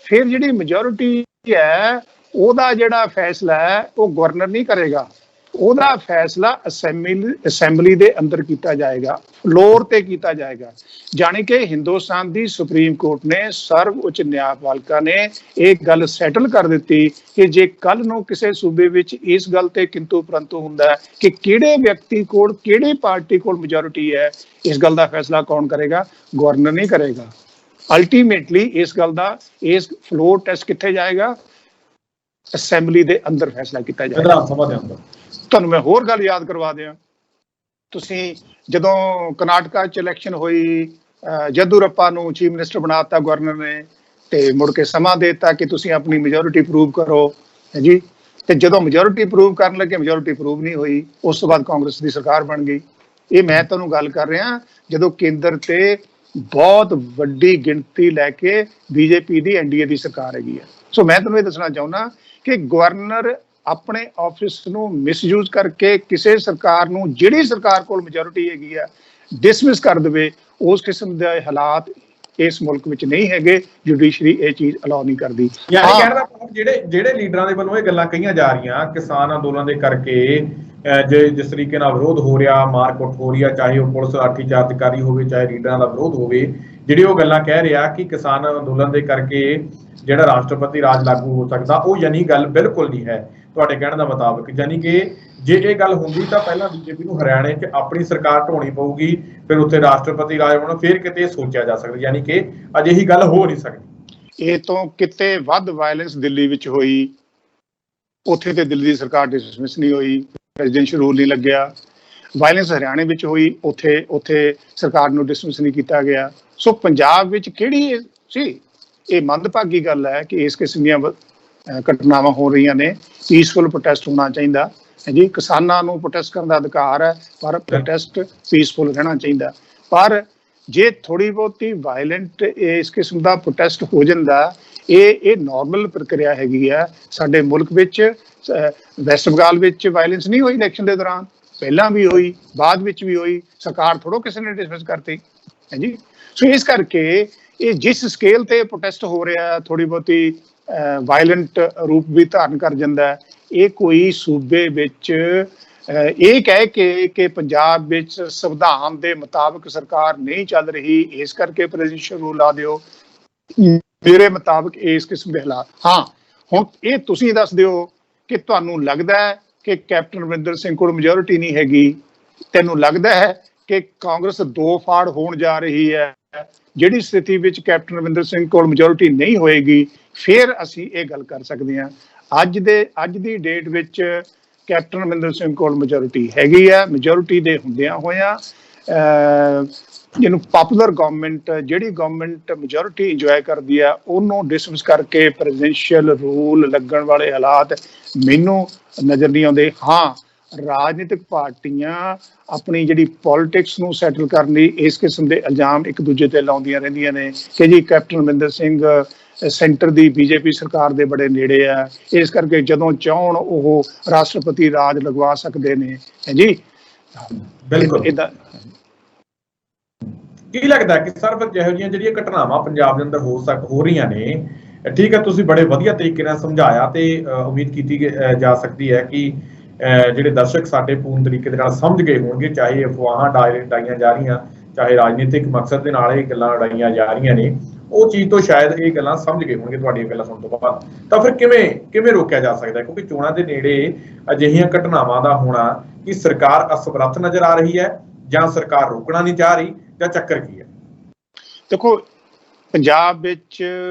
ਫਿਰ ਜਿਹੜੀ ਮੈਜੋਰਿਟੀ ਹੈ ਉਹਦਾ ਜਿਹੜਾ ਫੈਸਲਾ ਹੈ ਉਹ ਗਵਰਨਰ ਨਹੀਂ ਕਰੇਗਾ, ਉਹਦਾ ਫੈਸਲਾ ਅਸੈਂਬਲੀ ਦੇ ਅੰਦਰ ਕੀਤਾ ਜਾਏਗਾ, ਫਲੋਰ ਤੇ ਕੀਤਾ ਜਾਏਗਾ। ਜਾਣੀ ਕਿ ਹਿੰਦੁਸਤਾਨ ਦੀ ਸੁਪਰੀਮ ਕੋਰਟ ਨੇ, ਸਰਵ ਉੱਚ ਨਿਆਂਪਾਲਿਕਾ ਨੇ ਇਹ ਗੱਲ ਸੈਟਲ ਕਰ ਦਿੱਤੀ ਕਿ ਜੇ ਕੱਲ ਨੂੰ ਕਿਸੇ ਸੂਬੇ ਵਿੱਚ ਇਸ ਗੱਲ ਤੇ ਕਿੰਤੂ ਪਰੰਤੂ ਹੁੰਦਾ ਹੈ ਕਿ ਕਿਹੜੇ ਵਿਅਕਤੀ ਕੋਲ, ਕਿਹੜੀ ਪਾਰਟੀ ਕੋਲ ਮੈਜੋਰਿਟੀ ਹੈ, ਇਸ ਗੱਲ ਦਾ ਫੈਸਲਾ ਕੌਣ ਕਰੇਗਾ? ਗਵਰਨਰ ਨਹੀਂ ਕਰੇਗਾ। ਅਲਟੀਮੇਟਲੀ ਇਸ ਗੱਲ ਦਾ, ਇਸ ਫਲੋਰ ਟੈਸਟ ਕਿੱਥੇ ਜਾਏਗਾ? ਅਸੈਂਬਲੀ ਦੇ ਅੰਦਰ ਫੈਸਲਾ ਕੀਤਾ ਜਾਏਗਾ, ਵਿਧਾਨ ਸਭਾ ਦੇ ਅੰਦਰ। ਤੁਹਾਨੂੰ ਮੈਂ ਹੋਰ ਗੱਲ ਯਾਦ ਕਰਵਾ ਦਿਆਂ, ਤੁਸੀਂ ਜਦੋਂ ਕਰਨਾਟਕਾ 'ਚ ਇਲੈਕਸ਼ਨ ਹੋਈ, ਜੱਦੂਰੱਪਾ ਨੂੰ ਚੀਫ ਮਿਨਿਸਟਰ ਬਣਾਤਾ ਗਵਰਨਰ ਨੇ, ਤੇ ਮੁੜ ਕੇ ਸਮਾਂ ਦੇ ਦਿੱਤਾ ਕਿ ਤੁਸੀਂ ਆਪਣੀ ਮੈਜੋਰਿਟੀ ਪ੍ਰੂਵ ਕਰੋ ਜੀ। ਤੇ ਜਦੋਂ ਮੈਜੋਰਿਟੀ ਪ੍ਰੂਵ ਕਰਨ ਲੱਗੇ, ਮੈਜੋਰਿਟੀ ਪ੍ਰੂਵ ਨਹੀਂ ਹੋਈ। ਉਸ ਤੋਂ ਬਾਅਦ ਕਾਂਗਰਸ ਦੀ ਸਰਕਾਰ ਬਣ ਗਈ। ਇਹ ਮੈਂ ਤੁਹਾਨੂੰ ਗੱਲ ਕਰ ਰਿਹਾ ਜਦੋਂ ਕੇਂਦਰ ਤੇ ਬਹੁਤ ਵੱਡੀ ਗਿਣਤੀ ਲੈ ਕੇ ਬੀਜੇਪੀ ਦੀ ਐਨਡੀਏ ਦੀ ਸਰਕਾਰ ਹੈਗੀ ਹੈ। ਸੋ ਮੈਂ ਤੁਹਾਨੂੰ ਇਹ ਦੱਸਣਾ ਚਾਹੁੰਦਾ ਕਿ ਗਵਰਨਰ ਆਪਣੇ ਆਫਿਸ ਨੂੰ ਮਿਸਯੂਜ਼ ਕਰਕੇ ਕਿਸੇ ਸਰਕਾਰ ਨੂੰ, ਜਿਹੜੀ ਸਰਕਾਰ ਕੋਲ ਮੈਜੋਰਿਟੀ ਹੈਗੀ ਆ, ਡਿਸਮਿਸ ਕਰ ਦੇਵੇ। ਉਸ ਕਿਸਮ ਦੇ ਹਾਲਾਤ ਇਸ ਮੁਲਕ ਵਿੱਚ ਨਹੀਂ ਹੈਗੇ। ਜੁਡੀਸ਼ਰੀ ਇਹ ਚੀਜ਼ ਅਲਾਉ ਨਹੀਂ ਕਰਦੀ। ਯਾਨੀ ਕਹਿਣ ਦਾ ਭਾਵ ਜਿਹੜੇ ਲੀਡਰਾਂ ਦੇ ਵੱਲੋਂ ਇਹ ਗੱਲਾਂ ਕਹੀਆਂ ਜਾ ਰਹੀਆਂ ਕਿਸਾਨ ਅੰਦੋਲਨ ਦੇ ਕਰਕੇ, ਜਿਸ ਤਰੀਕੇ ਨਾਲ ਵਿਰੋਧ ਹੋ ਰਿਹਾ, ਮਾਰਕੁੱਟ ਹੋ ਰਹੀ ਆ, ਚਾਹੇ ਉਹ ਪੁਲਿਸ ਲਾਠੀਚਾਰਜਕਾਰੀ ਹੋਵੇ, ਚਾਹੇ ਲੀਡਰਾਂ ਦਾ ਵਿਰੋਧ ਹੋਵੇ, ਜਿਹੜੇ ਉਹ ਗੱਲਾਂ ਕਹਿ ਰਿਹਾ ਕਿ ਕਿਸਾਨ ਅੰਦੋਲਨ ਦੇ ਕਰਕੇ ਜਿਹੜਾ ਰਾਸ਼ਟਰਪਤੀ ਰਾਜ ਲਾਗੂ ਹੋ ਸਕਦਾ, ਉਹ ਯਾਨੀ ਗੱਲ ਬਿਲਕੁਲ ਨਹੀਂ ਹੈ ਤੁਹਾਡੇ ਕਹਿਣ ਦਾ ਮੁਤਾਬਕ। ਯਾਨੀ ਕਿ ਜੇ ਇਹ ਗੱਲ ਹੁੰਦੀ ਤਾਂ ਪਹਿਲਾਂ ਬੀਜੇਪੀ ਨੂੰ ਹਰਿਆਣੇ 'ਚ ਆਪਣੀ ਸਰਕਾਰ ਢਾਉਣੀ ਪਊਗੀ, ਫਿਰ ਉੱਥੇ ਰਾਸ਼ਟਰਪਤੀ ਰਾਜ ਹੋਣਾ, ਫਿਰ ਕਿਤੇ ਸੋਚਿਆ ਜਾ ਸਕਦਾ। ਯਾਨੀ ਕਿ ਅਜਿਹੀ ਗੱਲ ਹੋ ਨਹੀਂ ਸਕਦੀ। ਇਹ ਤੋਂ ਕਿਤੇ ਵੱਧ ਵਾਇਲੈਂਸ ਦਿੱਲੀ ਵਿੱਚ ਹੋਈ, ਉੱਥੇ ਤੇ ਦਿੱਲੀ ਦੀ ਸਰਕਾਰ ਡਿਸਮਿਸ ਨਹੀਂ ਹੋਈ, ਪ੍ਰੈਜ਼ੀਡੈਂਸ਼ੀਅਲ ਰੂਲ ਨਹੀਂ ਲੱਗਿਆ। ਵਾਇਲੈਂਸ ਹਰਿਆਣੇ ਵਿੱਚ ਹੋਈ, ਉੱਥੇ ਸਰਕਾਰ ਨੂੰ ਡਿਸਮਿਸ ਨਹੀਂ ਕੀਤਾ ਗਿਆ। ਸੋ ਪੰਜਾਬ ਵਿੱਚ ਕਿਹੜੀ ਸੀ? ਇਹ ਮੰਦਭਾਗੀ ਗੱਲ ਹੈ ਕਿ ਇਸ ਕਿਸਮ ਦੀਆਂ ਘਟਨਾਵਾਂ ਹੋ ਰਹੀਆਂ ਨੇ। ਪੀਸਫੁਲ ਪ੍ਰੋਟੈਸਟ ਹੋਣਾ ਚਾਹੀਦਾ ਹੈ ਜੀ, ਕਿਸਾਨਾਂ ਨੂੰ ਪ੍ਰੋਟੈਸਟ ਕਰਨ ਦਾ ਅਧਿਕਾਰ ਹੈ, ਪਰ ਪ੍ਰੋਟੈਸਟ ਪੀਸਫੁਲ ਰਹਿਣਾ ਚਾਹੀਦਾ। ਪਰ ਜੇ ਥੋੜੀ ਬਹੁਤੀ ਵਾਇਲੈਂਟ ਇਸ ਕਿਸਮ ਦਾ ਪ੍ਰੋਟੈਸਟ ਹੋ ਜਾਂਦਾ, ਇਹ ਨਾਰਮਲ ਪ੍ਰਕਿਰਿਆ ਹੈਗੀ ਹੈ ਸਾਡੇ ਮੁਲਕ ਵਿੱਚ। ਵੈਸਟ ਬੰਗਾਲ ਵਿੱਚ ਵਾਇਲੈਂਸ ਨਹੀਂ ਹੋਈ ਇਲੈਕਸ਼ਨ ਦੇ ਦੌਰਾਨ, ਪਹਿਲਾਂ ਵੀ ਹੋਈ, ਬਾਅਦ ਵਿੱਚ ਵੀ ਹੋਈ, ਸਰਕਾਰ ਥੋੜ੍ਹਾ ਕਿਸੇ ਨੇ ਡਿਸਮਿਸ ਕਰਤੀ ਹੈ ਜੀ। ਸੋ ਇਸ ਕਰਕੇ ਇਹ ਜਿਸ ਸਕੇਲ ਤੇ ਪ੍ਰੋਟੈਸਟ ਹੋ ਰਿਹਾ, ਥੋੜੀ ਬਹੁਤੀ ਵਾਇਲੈਂਟ ਰੂਪ ਵੀ ਧਾਰਨ ਕਰ ਜਾਂਦਾ। ਇਹ ਕੋਈ ਸੂਬੇ ਵਿੱਚ ਇਹ ਕਹਿ ਕੇ ਕਿ ਪੰਜਾਬ ਵਿੱਚ ਸੰਵਿਧਾਨ ਦੇ ਮੁਤਾਬਕ ਸਰਕਾਰ ਨਹੀਂ ਚੱਲ ਰਹੀ, ਇਸ ਕਰਕੇ ਪ੍ਰੈਜ਼ੀਡੈਂਸ਼ੀਅਲ ਰੂਲ ਲਾ ਦਿਓ, ਮੇਰੇ ਮੁਤਾਬਕ ਇਸ ਕਿਸਮ ਦੇ ਹਾਲਾਤ। ਹਾਂ, ਹੁਣ ਇਹ ਤੁਸੀਂ ਦੱਸ ਦਿਓ ਕਿ ਤੁਹਾਨੂੰ ਲੱਗਦਾ ਹੈ ਕਿ ਕੈਪਟਨ ਅਮਰਿੰਦਰ ਸਿੰਘ ਕੋਲ ਮੈਜੋਰਿਟੀ ਨਹੀਂ ਹੈਗੀ, ਤੈਨੂੰ ਲੱਗਦਾ ਹੈ ਕਿ ਕਾਂਗਰਸ ਦੋ ਫਾੜ ਹੋਣ ਜਾ ਰਹੀ ਹੈ, ਜਿਹੜੀ ਸਥਿਤੀ ਵਿੱਚ ਕੈਪਟਨ ਅਮਰਿੰਦਰ ਸਿੰਘ ਕੋਲ ਮੈਜੋਰਿਟੀ ਨਹੀਂ ਹੋਏਗੀ, ਫਿਰ ਅਸੀਂ ਇਹ ਗੱਲ ਕਰ ਸਕਦੇ ਹਾਂ। ਅੱਜ ਦੀ ਡੇਟ ਵਿੱਚ ਕੈਪਟਨ ਅਮਰਿੰਦਰ ਸਿੰਘ ਕੋਲ ਮੈਜੋਰਿਟੀ ਹੈਗੀ ਆ। ਮੈਜੋਰਿਟੀ ਦੇ ਹੁੰਦਿਆਂ ਹੋਇਆਂ ਜਿਹਨੂੰ ਪਾਪੂਲਰ ਗਵਰਨਮੈਂਟ, ਜਿਹੜੀ ਗਵਰਨਮੈਂਟ ਮੈਜੋਰਿਟੀ ਇੰਜੋਏ ਕਰਦੀ ਆ, ਉਹਨੂੰ ਡਿਸਮਿਸ ਕਰਕੇ ਪ੍ਰੈਜ਼ੀਡੈਂਸ਼ੀਅਲ ਰੂਲ ਲੱਗਣ ਵਾਲੇ ਹਾਲਾਤ ਮੈਨੂੰ ਨਜ਼ਰ ਨਹੀਂ ਆਉਂਦੇ। ਹਾਂ, ਰਾਜਨੀਤਿਕ ਪਾਰਟੀਆਂ ਆਪਣੀ ਜਿਹੜੀ ਪੋਲਿਟਿਕਸ ਨੂੰ ਸੈਟਲ ਕਰਨ ਲਈ ਇਸ ਕਿਸਮ ਦੇ ਇਲਜ਼ਾਮ ਇੱਕ ਦੂਜੇ ਤੇ ਲਾਉਂਦੀਆਂ ਰਹਿੰਦੀਆਂ ਨੇ ਕਿ ਜੀ ਕੈਪਟਨ ਅਮਰਿੰਦਰ ਸਿੰਘ ਸੈਂਟਰ ਦੀ ਬੀਜੇਪੀ ਸਰਕਾਰ ਦੇ ਬੜੇ ਨੇੜੇ ਆ, ਇਸ ਕਰਕੇ ਜਦੋਂ ਚਾਹਣ ਉਹ ਰਾਸ਼ਟਰਪਤੀ ਰਾਜ ਲਗਵਾ ਸਕਦੇ ਨੇ ਜੀ। ਬਿਲਕੁਲ। ਇਦਾਂ ਕੀ ਲੱਗਦਾ ਕਿ ਸਰ ਫਿਰ ਜਿਹੋ ਜਿਹੀਆਂ ਜਿਹੜੀਆਂ ਘਟਨਾਵਾਂ ਪੰਜਾਬ ਦੇ ਅੰਦਰ ਹੋ ਰਹੀਆਂ ਨੇ, ਠੀਕ ਹੈ, ਤੁਸੀਂ ਬੜੇ ਵਧੀਆ ਤਰੀਕੇ ਨਾਲ ਸਮਝਾਇਆ ਤੇ ਉਮੀਦ ਕੀਤੀ ਜਾ ਸਕਦੀ ਹੈ ਕਿ ਜਿਹੜੇ ਦਰਸ਼ਕ ਸਾਡੇ ਪੂਰਨ ਤਰੀਕੇ ਦੇ ਨਾਲ ਸਮਝ ਗਏ ਹੋਣਗੇ, ਚਾਹੇ ਅਫਵਾਹਾਂ ਉਡਾਈਆਂ ਜਾ ਰਹੀਆਂ, ਚਾਹੇ ਰਾਜਨੀਤਿਕ ਮਕਸਦ ਦੇ ਨਾਲ ਇਹ ਗੱਲਾਂ ਉਡਾਈਆਂ ਜਾ ਰਹੀਆਂ ਨੇ, ਉਹ ਚੀਜ਼ ਤੋਂ ਸ਼ਾਇਦ ਇਹ ਗੱਲਾਂ ਸਮਝ ਗਏ ਹੋਣਗੇ ਤੁਹਾਡੀਆਂ ਗੱਲਾਂ ਸੁਣਨ ਤੋਂ ਬਾਅਦ। ਤਾਂ ਫਿਰ ਕਿਵੇਂ ਰੋਕਿਆ ਜਾ ਸਕਦਾ? ਕਿਉਂਕਿ ਚੋਣਾਂ ਦੇ ਨੇੜੇ ਅਜਿਹੀਆਂ ਘਟਨਾਵਾਂ ਦਾ ਹੋਣਾ, ਕਿ ਸਰਕਾਰ ਅਸਮਰੱਥ ਨਜ਼ਰ ਆ ਰਹੀ ਹੈ ਜਾਂ ਸਰਕਾਰ ਰੋਕਣਾ ਨਹੀਂ ਚਾਹ ਰਹੀ, ਜਾਂ ਚੱਕਰ ਕੀ ਹੈ? ਦੇਖੋ, ਪੰਜਾਬ ਵਿੱਚ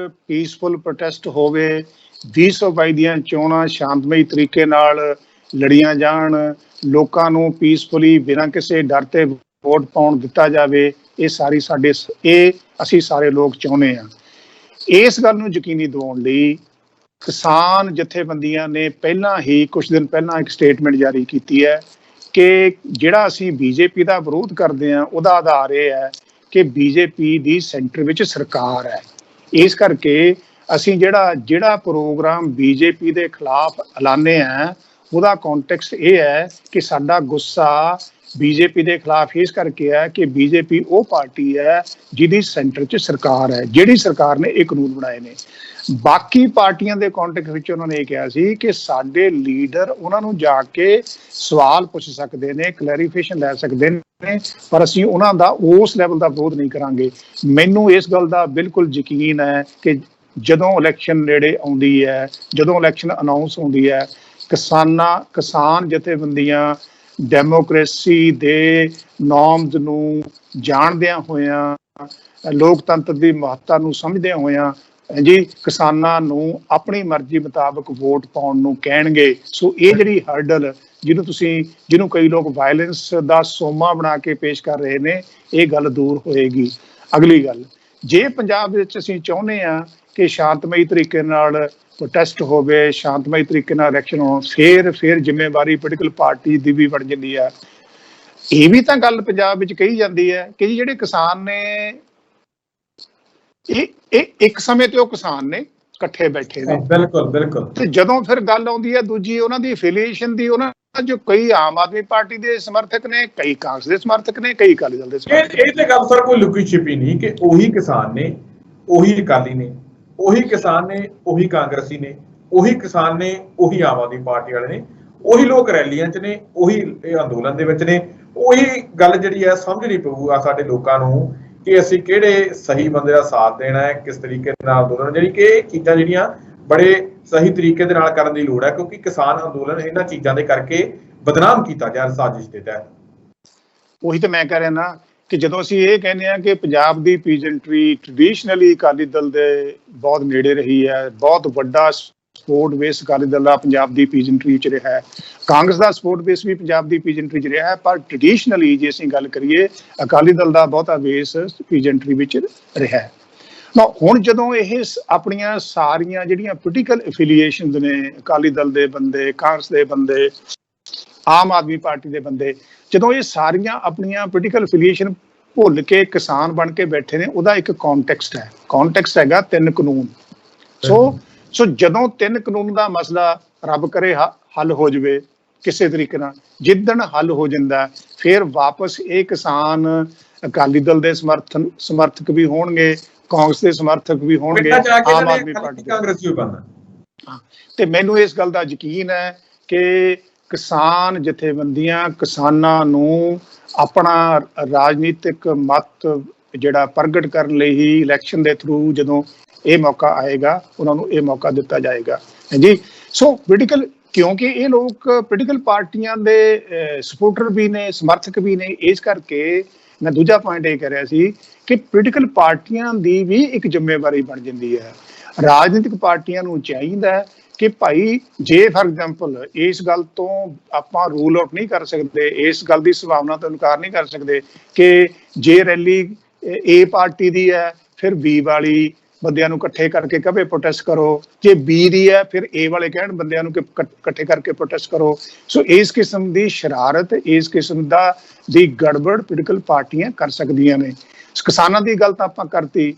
ਪੀਸਫੁਲ ਪ੍ਰੋਟੈਸਟ ਹੋਵੇ, 2022 ਦੀਆਂ ਚੋਣਾਂ ਸ਼ਾਂਤਮਈ ਤਰੀਕੇ ਨਾਲ ਲੜੀਆਂ ਜਾਣ, ਲੋਕਾਂ ਨੂੰ ਪੀਸਫੁਲੀ ਬਿਨਾਂ ਕਿਸੇ ਡਰ ਤੇ ਵੋਟ ਪਾਉਣ ਦਿੱਤਾ ਜਾਵੇ, ਇਹ ਅਸੀਂ ਸਾਰੇ ਲੋਕ ਚਾਹੁੰਦੇ ਹਾਂ। ਇਸ ਗੱਲ ਨੂੰ ਯਕੀਨੀ ਦਿਵਾਉਣ ਲਈ ਕਿਸਾਨ ਜਥੇਬੰਦੀਆਂ ਨੇ ਪਹਿਲਾਂ ਹੀ ਕੁਝ ਦਿਨ ਪਹਿਲਾਂ ਇੱਕ ਸਟੇਟਮੈਂਟ ਜਾਰੀ ਕੀਤੀ ਹੈ ਕਿ ਜਿਹੜਾ ਅਸੀਂ ਬੀਜੇਪੀ ਦਾ ਵਿਰੋਧ ਕਰਦੇ ਹਾਂ ਉਹਦਾ ਆਧਾਰ ਇਹ ਹੈ ਕਿ ਬੀਜੇਪੀ ਦੀ ਸੈਂਟਰ ਵਿੱਚ ਸਰਕਾਰ ਹੈ। ਇਸ ਕਰਕੇ ਅਸੀਂ ਜਿਹੜਾ ਪ੍ਰੋਗਰਾਮ ਬੀਜੇਪੀ ਦੇ ਖਿਲਾਫ ਐਲਾਨੇ ਆ ਉਹਦਾ ਕੰਟੈਕਸਟ ਇਹ ਹੈ ਕਿ ਸਾਡਾ ਗੁੱਸਾ ਬੀਜੇਪੀ ਦੇ ਖਿਲਾਫ ਇਸ ਕਰਕੇ ਹੈ ਕਿ ਬੀਜੇਪੀ ਉਹ ਪਾਰਟੀ ਹੈ ਜਿਹਦੀ ਸੈਂਟਰ 'ਚ ਸਰਕਾਰ ਹੈ, ਜਿਹੜੀ ਸਰਕਾਰ ਨੇ ਇਹ ਕਾਨੂੰਨ ਬਣਾਏ ਨੇ। ਬਾਕੀ ਪਾਰਟੀਆਂ ਦੇ ਕੰਟੈਕਸਟ ਵਿੱਚ ਉਹਨਾਂ ਨੇ ਇਹ ਕਿਹਾ ਸੀ ਕਿ ਸਾਡੇ ਲੀਡਰ ਉਹਨਾਂ ਨੂੰ ਜਾ ਕੇ ਸਵਾਲ ਪੁੱਛ ਸਕਦੇ ਨੇ, ਕਲੈਰੀਫਿਕੇਸ਼ਨ ਲੈ ਸਕਦੇ ਨੇ, ਪਰ ਅਸੀਂ ਉਹਨਾਂ ਦਾ ਉਸ ਲੈਵਲ ਦਾ ਵਿਰੋਧ ਨਹੀਂ ਕਰਾਂਗੇ। ਮੈਨੂੰ ਇਸ ਗੱਲ ਦਾ ਬਿਲਕੁਲ ਯਕੀਨ ਹੈ ਕਿ ਜਦੋਂ ਇਲੈਕਸ਼ਨ ਨੇੜੇ ਆਉਂਦੀ ਹੈ, ਜਦੋਂ ਇਲੈਕਸ਼ਨ ਅਨਾਉਂਸ ਹੁੰਦੀ ਹੈ, ਕਿਸਾਨ ਜਥੇਬੰਦੀਆਂ ਡੈਮੋਕ੍ਰੇਸੀ ਦੇ ਨੋਰਮਸ ਨੂੰ ਜਾਣਦਿਆਂ ਹੋਇਆਂ, ਲੋਕਤੰਤਰ ਦੀ ਮਹੱਤਤਾ ਨੂੰ ਸਮਝਦਿਆਂ ਹੋਇਆਂ ਜੀ ਕਿਸਾਨਾਂ ਨੂੰ ਆਪਣੀ ਮਰਜ਼ੀ ਮੁਤਾਬਕ ਵੋਟ ਪਾਉਣ ਨੂੰ ਕਹਿਣਗੇ। ਸੋ ਇਹ ਜਿਹੜੀ ਹਰਡਲ ਜਿਹਨੂੰ ਕਈ ਲੋਕ ਵਾਇਲੈਂਸ ਦਾ ਸੋਮਾ ਬਣਾ ਕੇ ਪੇਸ਼ ਕਰ ਰਹੇ ਨੇ, ਇਹ ਗੱਲ ਦੂਰ ਹੋਏਗੀ। ਅਗਲੀ ਗੱਲ, ਜੇ ਪੰਜਾਬ ਵਿੱਚ ਅਸੀਂ ਚਾਹੁੰਦੇ ਹਾਂ ਕਿ ਸ਼ਾਂਤਮਈ ਤਰੀਕੇ ਨਾਲ ਪ੍ਰੋਟੈਸਟ ਹੋਵੇ, ਸ਼ਾਂਤਮਈ ਤਰੀਕੇ ਨਾਲ ਇਲੈਕਸ਼ਨ ਹੋਣ, ਫਿਰ ਜ਼ਿੰਮੇਵਾਰੀ ਪੋਲੀਟੀਕਲ ਪਾਰਟੀ ਦੀ ਵੀ ਬਣ ਜਾਂਦੀ ਹੈ। ਇਹ ਵੀ ਤਾਂ ਗੱਲ ਪੰਜਾਬ ਵਿੱਚ ਕਹੀ ਜਾਂਦੀ ਹੈ ਕਿ ਜਿਹੜੇ ਕਿਸਾਨ ਨੇ ਇਹ ਇੱਕ ਸਮੇਂ ਤੇ ਉਹ ਕਿਸਾਨ ਨੇ ਇਕੱਠੇ ਬੈਠੇ ਨੇ। ਬਿਲਕੁਲ। ਤੇ ਜਦੋਂ ਫਿਰ ਗੱਲ ਆਉਂਦੀ ਹੈ ਦੂਜੀ ਉਹਨਾਂ ਦੀ ਐਫੀਲੀਏਸ਼ਨ ਦੀ, ਉਹਨਾਂ ਜੋ ਕਈ ਆਮ ਆਦਮੀ ਪਾਰਟੀ ਦੇ ਸਮਰਥਕ ਨੇ, ਕਈ ਕਾਂਗਰਸ ਦੇ ਸਮਰਥਕ ਨੇ, ਕਈ ਅਕਾਲੀ ਦਲ ਦੇ ਸਮਰਥਕ ਨੇ। ਇਹ ਤੇ ਗੱਲ ਸਰ ਕੋਈ ਲੁਕੀ ਛਿਪੀ ਨਹੀਂ ਕਿ ਉਹੀ ਕਿਸਾਨ ਨੇ, ਉਹੀ ਅਕਾਲੀ ਨੇ, ਉਹੀ ਕਿਸਾਨ ਨੇ, ਉਹੀ ਕਾਂਗਰਸੀ ਨੇ, ਉਹੀ ਕਿਸਾਨ ਨੇ, ਉਹੀ ਆਮ ਆਦਮੀ ਪਾਰਟੀ ਵਾਲੇ ਨੇ, ਉਹੀ ਲੋਕ ਰੈਲੀਆਂ 'ਚ ਨੇ, ਉਹੀ ਅੰਦੋਲਨ ਦੇ ਵਿੱਚ ਨੇ। ਉਹੀ ਗੱਲ ਜਿਹੜੀ ਹੈ ਸਮਝਣੀ ਪਊਗਾ ਸਾਡੇ ਲੋਕਾਂ ਨੂੰ ਕਿ ਅਸੀਂ ਕਿਹੜੇ ਸਹੀ ਬੰਦੇ ਦਾ ਸਾਥ ਦੇਣਾ ਹੈ, ਕਿਸ ਤਰੀਕੇ ਨਾਲ ਅੰਦੋਲਨ, ਜਿਹੜੀ ਕਿ ਇਹ ਚੀਜ਼ਾਂ ਜਿਹੜੀਆਂ ਬੜੇ ਸਹੀ ਤਰੀਕੇ ਦੇ ਨਾਲ ਕਰਨ ਦੀ ਲੋੜ ਹੈ, ਕਿਉਂਕਿ ਕਿਸਾਨ ਅੰਦੋਲਨ ਇਹਨਾਂ ਚੀਜ਼ਾਂ ਦੇ ਕਰਕੇ ਬਦਨਾਮ ਕੀਤਾ ਜਾ ਰਿਹਾ ਸਾਜ਼ਿਸ਼ ਦੇ ਤਹਿਤ। ਉਹੀ ਤਾਂ ਮੈਂ ਕਹਿ ਰਿਹਾ ਨਾ ਕਿ ਜਦੋਂ ਅਸੀਂ ਇਹ ਕਹਿੰਦੇ ਹਾਂ ਕਿ ਪੰਜਾਬ ਦੀ ਪੀਜੈਂਟਰੀ ਟ੍ਰੈਡੀਸ਼ਨਲੀ ਅਕਾਲੀ ਦਲ ਦੇ ਬਹੁਤ ਨੇੜੇ ਰਹੀ ਹੈ, ਬਹੁਤ ਵੱਡਾ ਸਪੋਰਟ ਬੇਸ ਅਕਾਲੀ ਦਲ ਦਾ ਪੰਜਾਬ ਦੀ ਪੀਜੈਂਟਰੀ 'ਚ ਰਿਹਾ ਹੈ, ਕਾਂਗਰਸ ਦਾ ਸਪੋਰਟ ਬੇਸ ਵੀ ਪੰਜਾਬ ਦੀ ਪੀਜੈਂਟਰੀ 'ਚ ਰਿਹਾ ਹੈ, ਪਰ ਟ੍ਰੈਡੀਸ਼ਨਲੀ ਜੇ ਅਸੀਂ ਗੱਲ ਕਰੀਏ ਅਕਾਲੀ ਦਲ ਦਾ ਬਹੁਤਾ ਬੇਸ ਪੀਜੈਂਟਰੀ ਵਿੱਚ ਰਿਹਾ ਹੈ। ਹੁਣ ਜਦੋਂ ਇਹ ਆਪਣੀਆਂ ਸਾਰੀਆਂ ਜਿਹੜੀਆਂ ਪੋਲੀਟੀਕਲ ਐਫੀਲੀਏਸ਼ਨਸ ਨੇ, ਅਕਾਲੀ ਦਲ ਦੇ ਬੰਦੇ, ਕਾਂਗਰਸ ਦੇ ਬੰਦੇ, ਆਮ ਆਦਮੀ ਪਾਰਟੀ ਦੇ ਬੰਦੇ, ਜਦੋਂ ਇਹ ਸਾਰੀਆਂ ਆਪਣੀਆਂ ਪੋਲੀਟੀਕਲ ਐਫੀਲੀਏਸ਼ਨ ਭੁੱਲ ਕੇ ਕਿਸਾਨ ਬਣ ਕੇ ਬੈਠੇ ਨੇ, ਉਹਦਾ ਇੱਕ ਕੰਟੈਕਸਟ ਹੈਗਾ 3 ਕਾਨੂੰਨ। ਸੋ ਜਦੋਂ 3 ਕਾਨੂੰਨ ਦਾ ਮਸਲਾ ਰੱਬ ਕਰੇ ਹੱਲ ਹੋ ਜਾਵੇ ਕਿਸੇ ਤਰੀਕੇ ਨਾਲ, ਜਿੱਦਣ ਹੱਲ ਹੋ ਜਾਂਦਾ ਫਿਰ ਵਾਪਸ ਇਹ ਕਿਸਾਨ ਅਕਾਲੀ ਦਲ ਦੇ ਸਮਰਥਕ ਵੀ ਹੋਣਗੇ, ਕਾਂਗਰਸ ਦੇ ਸਮਰਥਕ ਵੀ ਹੋਣਗੇ, ਆਮ ਆਦਮੀ ਪਾਰਟੀ ਕਾਂਗਰਸੀ ਵੀ ਬਣਨਾ। ਤੇ ਮੈਨੂੰ ਇਸ ਗੱਲ ਦਾ ਯਕੀਨ ਹੈ ਕਿ ਕਿਸਾਨ ਜਥੇਬੰਦੀਆਂ ਕਿਸਾਨਾਂ ਨੂੰ ਆਪਣਾ ਰਾਜਨੀਤਿਕ ਮਤ ਜਿਹੜਾ ਪ੍ਰਗਟ ਕਰਨ ਲਈ ਹੀ ਇਲੈਕਸ਼ਨ ਦੇ ਥਰੂ ਜਦੋਂ ਇਹ ਮੌਕਾ ਆਏਗਾ ਉਹਨਾਂ ਨੂੰ ਇਹ ਮੌਕਾ ਦਿੱਤਾ ਜਾਏਗਾ ਜੀ। ਸੋ ਪੋਲੀਟੀਕਲ, ਕਿਉਂਕਿ ਇਹ ਲੋਕ ਪੋਲੀਟੀਕਲ ਪਾਰਟੀਆਂ ਦੇ ਸਪੋਰਟਰ ਵੀ ਨੇ, ਸਮਰਥਕ ਵੀ ਨੇ, ਇਸ ਕਰਕੇ ਮੈਂ ਦੂਜਾ ਪੁਆਇੰਟ ਇਹ ਕਹਿ ਰਿਹਾ ਸੀ ਕਿ ਪੋਲੀਟੀਕਲ ਪਾਰਟੀਆਂ ਦੀ ਵੀ ਇੱਕ ਜ਼ਿੰਮੇਵਾਰੀ ਬਣ ਜਾਂਦੀ ਹੈ। ਰਾਜਨੀਤਿਕ ਪਾਰਟੀਆਂ ਨੂੰ ਚਾਹੀਦਾ ਹੈ ਕਿ ਭਾਈ ਜੇ ਫਾਰ ਐਗਜ਼ਾਮਪਲ ਇਸ ਗੱਲ ਤੋਂ ਆਪਾਂ ਰੂਲ ਆਊਟ ਨਹੀਂ ਕਰ ਸਕਦੇ, ਇਸ ਗੱਲ ਦੀ ਸੰਭਾਵਨਾ ਤੋਂ ਇਨਕਾਰ ਨਹੀਂ ਕਰ ਸਕਦੇ ਕਿ ਜੇ ਰੈਲੀ ਏ ਪਾਰਟੀ ਦੀ ਹੈ ਫਿਰ ਬੀ ਵਾਲੀ ਬੰਦਿਆਂ ਨੂੰ ਇਕੱਠੇ ਕਰਕੇ ਕਹੇ ਪ੍ਰੋਟੈਸਟ ਕਰੋ, ਜੇ ਬੀ ਦੀ ਹੈ ਫਿਰ ਏ ਵਾਲੇ ਕਹਿਣ ਬੰਦਿਆਂ ਨੂੰ ਕਿ ਇਕੱਠੇ ਕਰਕੇ ਪ੍ਰੋਟੈਸਟ ਕਰੋ। ਸੋ ਇਸ ਕਿਸਮ ਦੀ ਸ਼ਰਾਰਤ, ਇਸ ਕਿਸਮ ਦੀ ਗੜਬੜ ਪੋਲੀਟੀਕਲ ਪਾਰਟੀਆਂ ਕਰ ਸਕਦੀਆਂ ਨੇ। ਕਿਸਾਨਾਂ ਦੀ ਗੱਲ ਤਾਂ ਆਪਾਂ ਕਰਤੀ,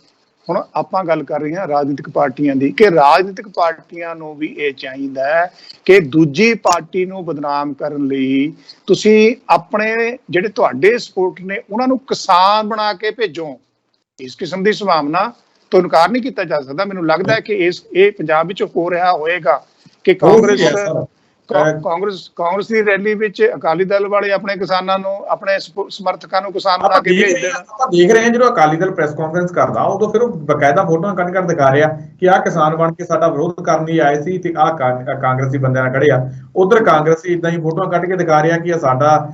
ਹੁਣ ਆਪਾਂ ਗੱਲ ਕਰ ਰਹੇ ਹਾਂ ਰਾਜਨੀਤਿਕ ਪਾਰਟੀਆਂ ਦੀ, ਕਿ ਰਾਜਨੀਤਿਕ ਪਾਰਟੀਆਂ ਨੂੰ ਵੀ ਇਹ ਚਾਹੀਦਾ ਹੈ ਕਿ ਦੂਜੀ ਪਾਰਟੀ ਨੂੰ ਬਦਨਾਮ ਕਰਨ ਲਈ ਤੁਸੀਂ ਆਪਣੇ ਜਿਹੜੇ ਤੁਹਾਡੇ ਸਪੋਰਟਰ ਨੇ ਉਹਨਾਂ ਨੂੰ ਕਿਸਾਨ ਬਣਾ ਕੇ ਭੇਜੋ। ਇਸ ਕਿਸਮ ਦੀ ਸੰਭਾਵਨਾ ਤੋਂ ਇਨਕਾਰ ਨਹੀਂ ਕੀਤਾ ਜਾ ਸਕਦਾ। ਮੈਨੂੰ ਲੱਗਦਾ ਹੈ ਕਿ ਇਹ ਪੰਜਾਬ ਵਿੱਚ ਹੋ ਰਿਹਾ ਹੋਏਗਾ ਕਿ ਕਾਂਗਰਸ ਦੀ ਰੈਲੀ ਵਿੱਚ ਅਕਾਲੀ ਦਲ ਵਾਲੇ ਆਪਣੇ ਕਿਸਾਨਾਂ ਨੂੰ, ਆਪਣੇ ਸਮਰਥਕਾਂ ਨੂੰ ਕਿਸਾਨ ਬਣਾ ਕੇ ਭੇਜਦੇ ਨੇ। ਆਪਾਂ ਦੇਖ ਰਹੇ ਹਾਂ ਜਦੋਂ ਅਕਾਲੀ ਦਲ ਪ੍ਰੈਸ ਕਾਨਫਰੰਸ ਕਰਦਾ ਉਦੋਂ ਫਿਰ ਉਹ ਬਕਾਇਦਾ ਫੋਟੋਆਂ ਕੱਢ ਦਿਖਾ ਰਿਹਾ ਕਿ ਆਹ ਕਿਸਾਨ ਬਣ ਕੇ ਸਾਡਾ ਵਿਰੋਧ ਕਰਨ ਲਈ ਆਏ ਸੀ ਤੇ ਆਹ ਕਾਂਗਰਸੀ ਬੰਦਿਆਂ ਨਾਲ ਖੜੇ ਆ। ਉਧਰ ਕਾਂਗਰਸੀ ਇਦਾਂ ਹੀ ਫੋਟੋਆਂ ਕੱਢ ਕੇ ਦਿਖਾ ਰਿਹਾ ਕਿ ਸਾਡਾ